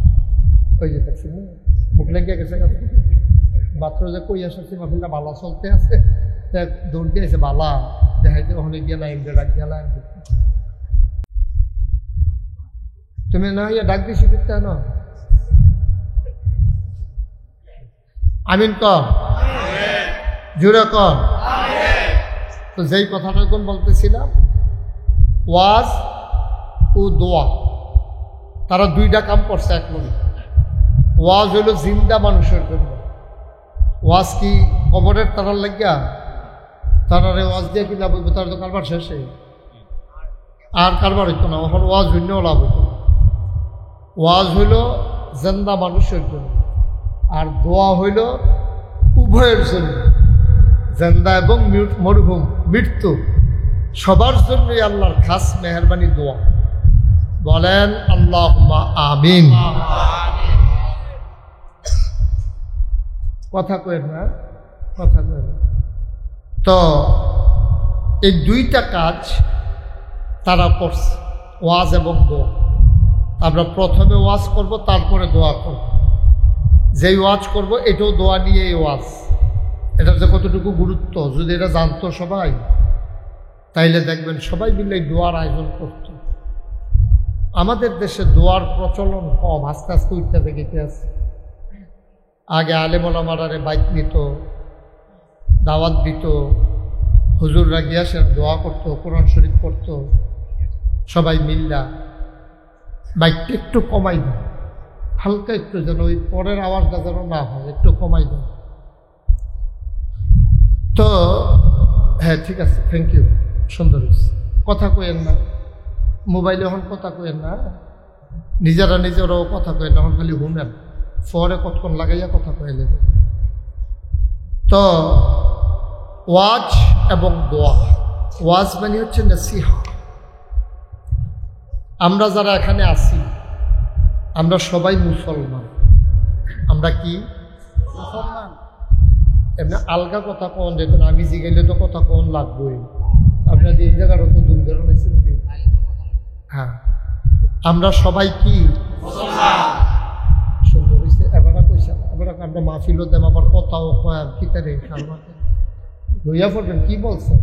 ওই যে দেখছি মুখ লেগে গেছে, মাত্র যে কই আসছি মাহফিলটা বালা চলতে আছে, দৌড় দিয়েছে বালা দেখাইতে, ওখানে গেলা এমনি ডাক গেলা, তুমি না হইয়া ডাক দিয়ে শিখতে না। আমিন কর, জুড়ে কর। তো যেই কথাটা এখন বলতেছিলাম, ওয়াজ ও দোয়া, তারা দুইটা কাম করছে এক মনে। ওয়াজ হইল জিন্দা মানুষের জন্য। ওয়াজ কি কবরের তারার লাগিয়া? তারারে ওয়াজ দিয়ে কি লাভ হইব? তার তো কারবার শেষে আর কারবার হইতো না, ওখানে ওয়াজ হইলেও লাভ হইতো না। ওয়াজ হইল জিন্দা মানুষের জন্য, আর দোয়া হইল উভয়ের জন্য, জিন্দা এবং মরহুম মৃত্যু সবার জন্যই আল্লাহর খাস মেহরবানি দোয়া। বলেন আল্লাহুম্মা আমিন। কথা কয়েন না, কথা কয়েন। তো এই দুইটা কাজ তারা করছে, ওয়াজ এবং দোয়া। আমরা প্রথমে ওয়াজ করব, তারপরে দোয়া করব। যেই ওয়াজ করব এটাও দোয়া নিয়ে এই ওয়াজ। এটার যে কতটুকু গুরুত্ব যদি এটা জানতো সবাই, তাইলে দেখবেন সবাই মিলে দোয়ার আয়োজন করত। আমাদের দেশে দোয়ার প্রচলন কম, আস্তে আস্তে উঠতে দেখতে আছে। আগে আলেম ওলামারে বাইক নিত, দাওয়াত দিত, হুজুররা গিয়া সে দোয়া করতো, কোরআন শরীফ পড়তো, সবাই মিল্লা। বাইকটা একটু কমাই দেয়, হালকা একটু, যেন ওই পরের আওয়াজটা যেন না হয়, একটু কমাই দেয়। তো হ্যাঁ ঠিক আছে, থ্যাংক ইউ, সুন্দর হয়েছে। কথা কইেন না, মোবাইলে এখন কথা কইেন না, নিজেরা নিজেরাও কথা কইেন না, এখন খালি হুমেন, ফরে কতক্ষণ লাগাইয়া কথা কয়ে নেবে। তো ওয়াজ এবং দোয়া। ওয়াজ মানে হচ্ছে নসিহা। আমরা যারা এখানে আছি আমরা সবাই মুসলমান। আমরা কি মুসলমান? এমনি আলগা কথা কোন যেত না, আমি জিগাইলে তো কথা কোন লাগবেই। আপনার এই জায়গার তো দুর্ঘটনা হয়েছে। হ্যাঁ, আমরা সবাই কি মুসলমান। সুন্দর হয়েছে, এবার কইসা করে কারণ মাহফিল দেম আবার কথাও কয় আর কিতারে সালমাতে লইয়া পড়বেন কি বলছে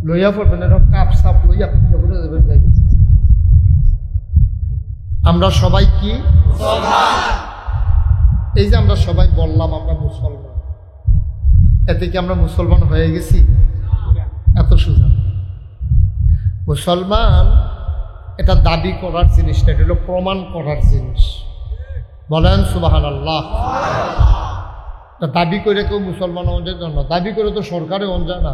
লইয়া পড়বেন এরকম কাপ সাপ লইয়া পড়ে দেবেন যাই। আমরা সবাই কি এই যে আমরা সবাই বললাম আমরা মুসলমান, এতে কি আমরা মুসলমান হয়ে গেছি? এত সোজা। মুসলমান এটা দাবি করার জিনিস না, এটা হলো প্রমাণ করার জিনিস। বলেন সুবহানাল্লাহ। দাবি করে কেউ মুসলমান হন যায় না, দাবি করে তো সরকারে হন যায় না।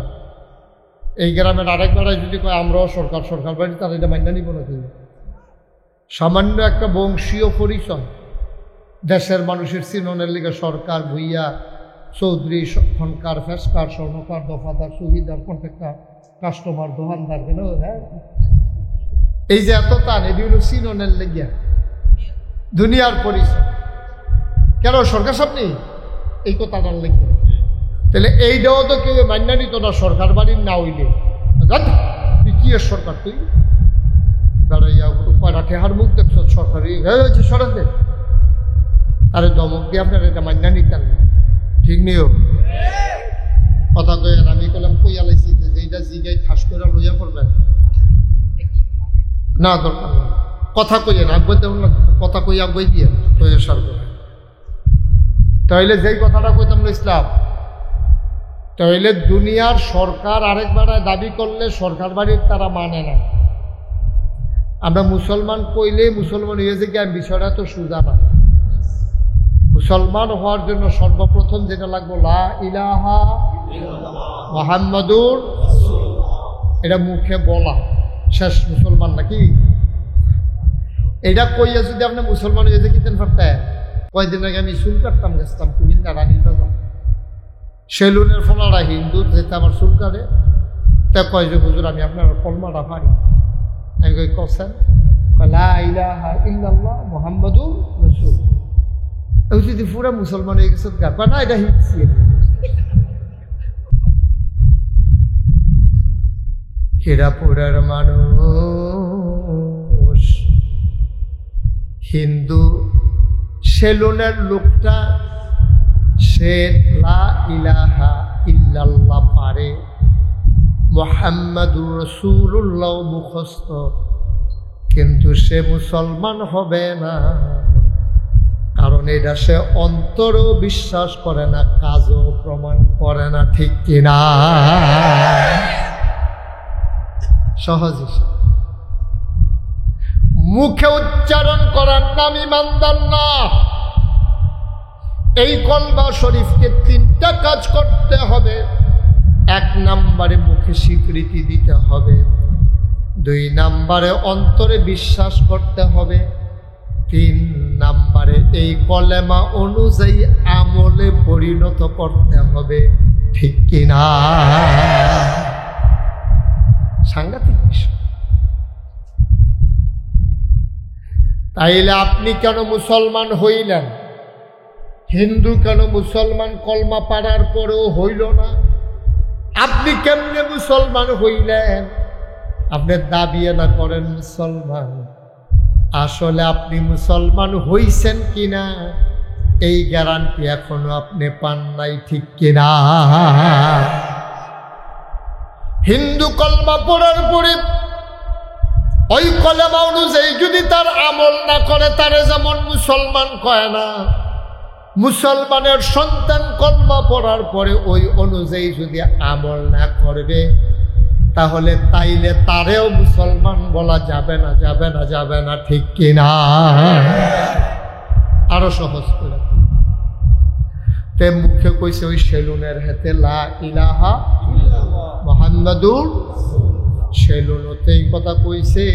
এই গ্রামের আরেক বেড়ায় যদি কয় আমরাও সরকার সরকার বাড়ি, তারা এটা মান্য নিব নাকি? সামান্য একটা বংশীয় পরিচয়, দেশের মানুষের চিননের লিগে সরকার, ভুইয়া, চৌধুরী, খনকার, ফেসকার, স্বর্ণকার, দফাদার, সুবিধার, কন্ট্রাক্টর, কাস্টমার, দোকানদার, কেন হ্যাঁ এই যে এত টান, এটি হলো চিননের লেগিয়া দুনিয়ার পরিচয়। কেন সরকার সামনে এই কথাটার লেগে? তাহলে এইটাও তো কেউ মান্য নিত না সরকার বাড়ির না হইলে। তুই কি এর সরকার? তুই দাঁড়াইয়া কয়টা ঠেহার মুখ দেখছ সরকারি হয়েছে সরাতে, তারে দমক দিয়ে আপনার এটা মান্য নিতেন না, ঠিক নিও কথা কই। আর আমি কলাম কইয়া লাইছি যে এইটা জিগাই ঠাস করে লইয়া করবেন না, দরকার না, কথা কইয়ে না কথা কইয়া বই দিয়ে লইয়া সারবে। তাইলে যেই কথাটা কইতাম ইসলাম, তাইলে দুনিয়ার সরকার আরেক বেড়ায় দাবি করলে সরকার বাড়ির তারা মানে না। আমরা মুসলমান কইলে মুসলমান হয়েছে কি? বিষয়টা তো সোজা না। মুসলমান হওয়ার জন্য সর্বপ্রথম যেটা লাগবো লা ইলাহা মুহাম্মাদুর, এটা মুখে বলা শেষ মুসলমান নাকি? এটা কইয়া যদি আপনি মুসলমান হয়েছে কিতেন পারতেন? কয়দিন আগে আমি চুল কাটতাম গেছিলাম কুমিল্লা রানীর বাজার, সেলুনের ফলারা হিন্দু যেতে আমার চুল কাটে, তা কয় যে হুজুর আমি আপনার কলমাটা পারি। আমি কই কছেন? লা ইলাহা ইল্লাল্লাহ মুহাম্মাদুর রাসূল। ওই যদি পুরা মুসলমান হয়ে গেছে না, এটা হিটছি। হিরাপুরের মানুষ হিন্দু, সেলুনের লোকটা সে লা ইলাহা ইল্লাল্লাহ পারে, মুহাম্মাদুর রাসূলুল্লাহ মুখস্থ, কিন্তু সে মুসলমান হবে না। কারণ এটা সে অন্তরও বিশ্বাস করে না, কাজও প্রমাণ করে না, ঠিক কিনা? সহজ মুখে উচ্চারণ করার নাম ইমানদার না। এই কলমা শরীফকে তিনটা কাজ করতে হবে। এক নম্বরে মুখে স্বীকৃতি দিতে হবে, দুই নম্বরে অন্তরে বিশ্বাস করতে হবে, তিন নম্বরে এই কলেমা অনুযায়ী আমলে পরিণত করতে হবে, ঠিক কিনা? সাংঘাতিক বিষয়। তাইলে আপনি কেন মুসলমান হইলেন? হিন্দু কেন মুসলমান কলমা পাড়ার পরেও হইল না? আপনি কেমনে মুসলমান হইলেন? আপনি দাবি না করেন মুসলমান, আসলে আপনি মুসলমান হইছেন কিনা এই গ্যারান্টি এখনো আপনি পান নাই, ঠিক কিনা? হিন্দু কলমা পড়ার পরে ওই কলেমা অনুযায়ী যদি তার আমল না করে, তারে যেমন মুসলমান কয় না, মুসলমানের সন্তান কলমা পড়ার পরে ওই অনুযায়ী যদি আমল না করবে, তাহলে তাইলে তারেও মুসলমান বলা যাবে না, যাবে না, যাবে না, ঠিক কিনা? আরো সহজ করে তে মুখে কইছে ওই সেলুনের হাতে লা ইলাহা মুহাম্মাদুর, সেলুনতেই কথা কইছে,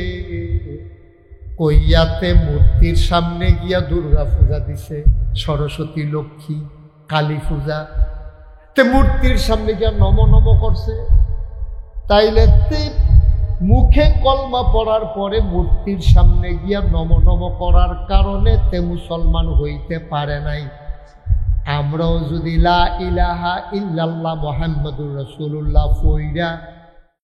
কইয়াতে মূর্তির সামনে গিয়া দুর্গা পূজা দিছে, সরস্বতী, লক্ষ্মী, কালী পূজা, তে মূর্তির সামনে গিয়া নম নম করছে। তাইলে মুখে কলমা পড়ার পরে মূর্তির সামনে গিয়া নম নম করার কারণে তে মুসলমান হইতে পারে নাই। আমরাও যদি লা ইলাহা ইল্লাল্লাহ মুহাম্মাদুর রাসূলুল্লাহ পইরা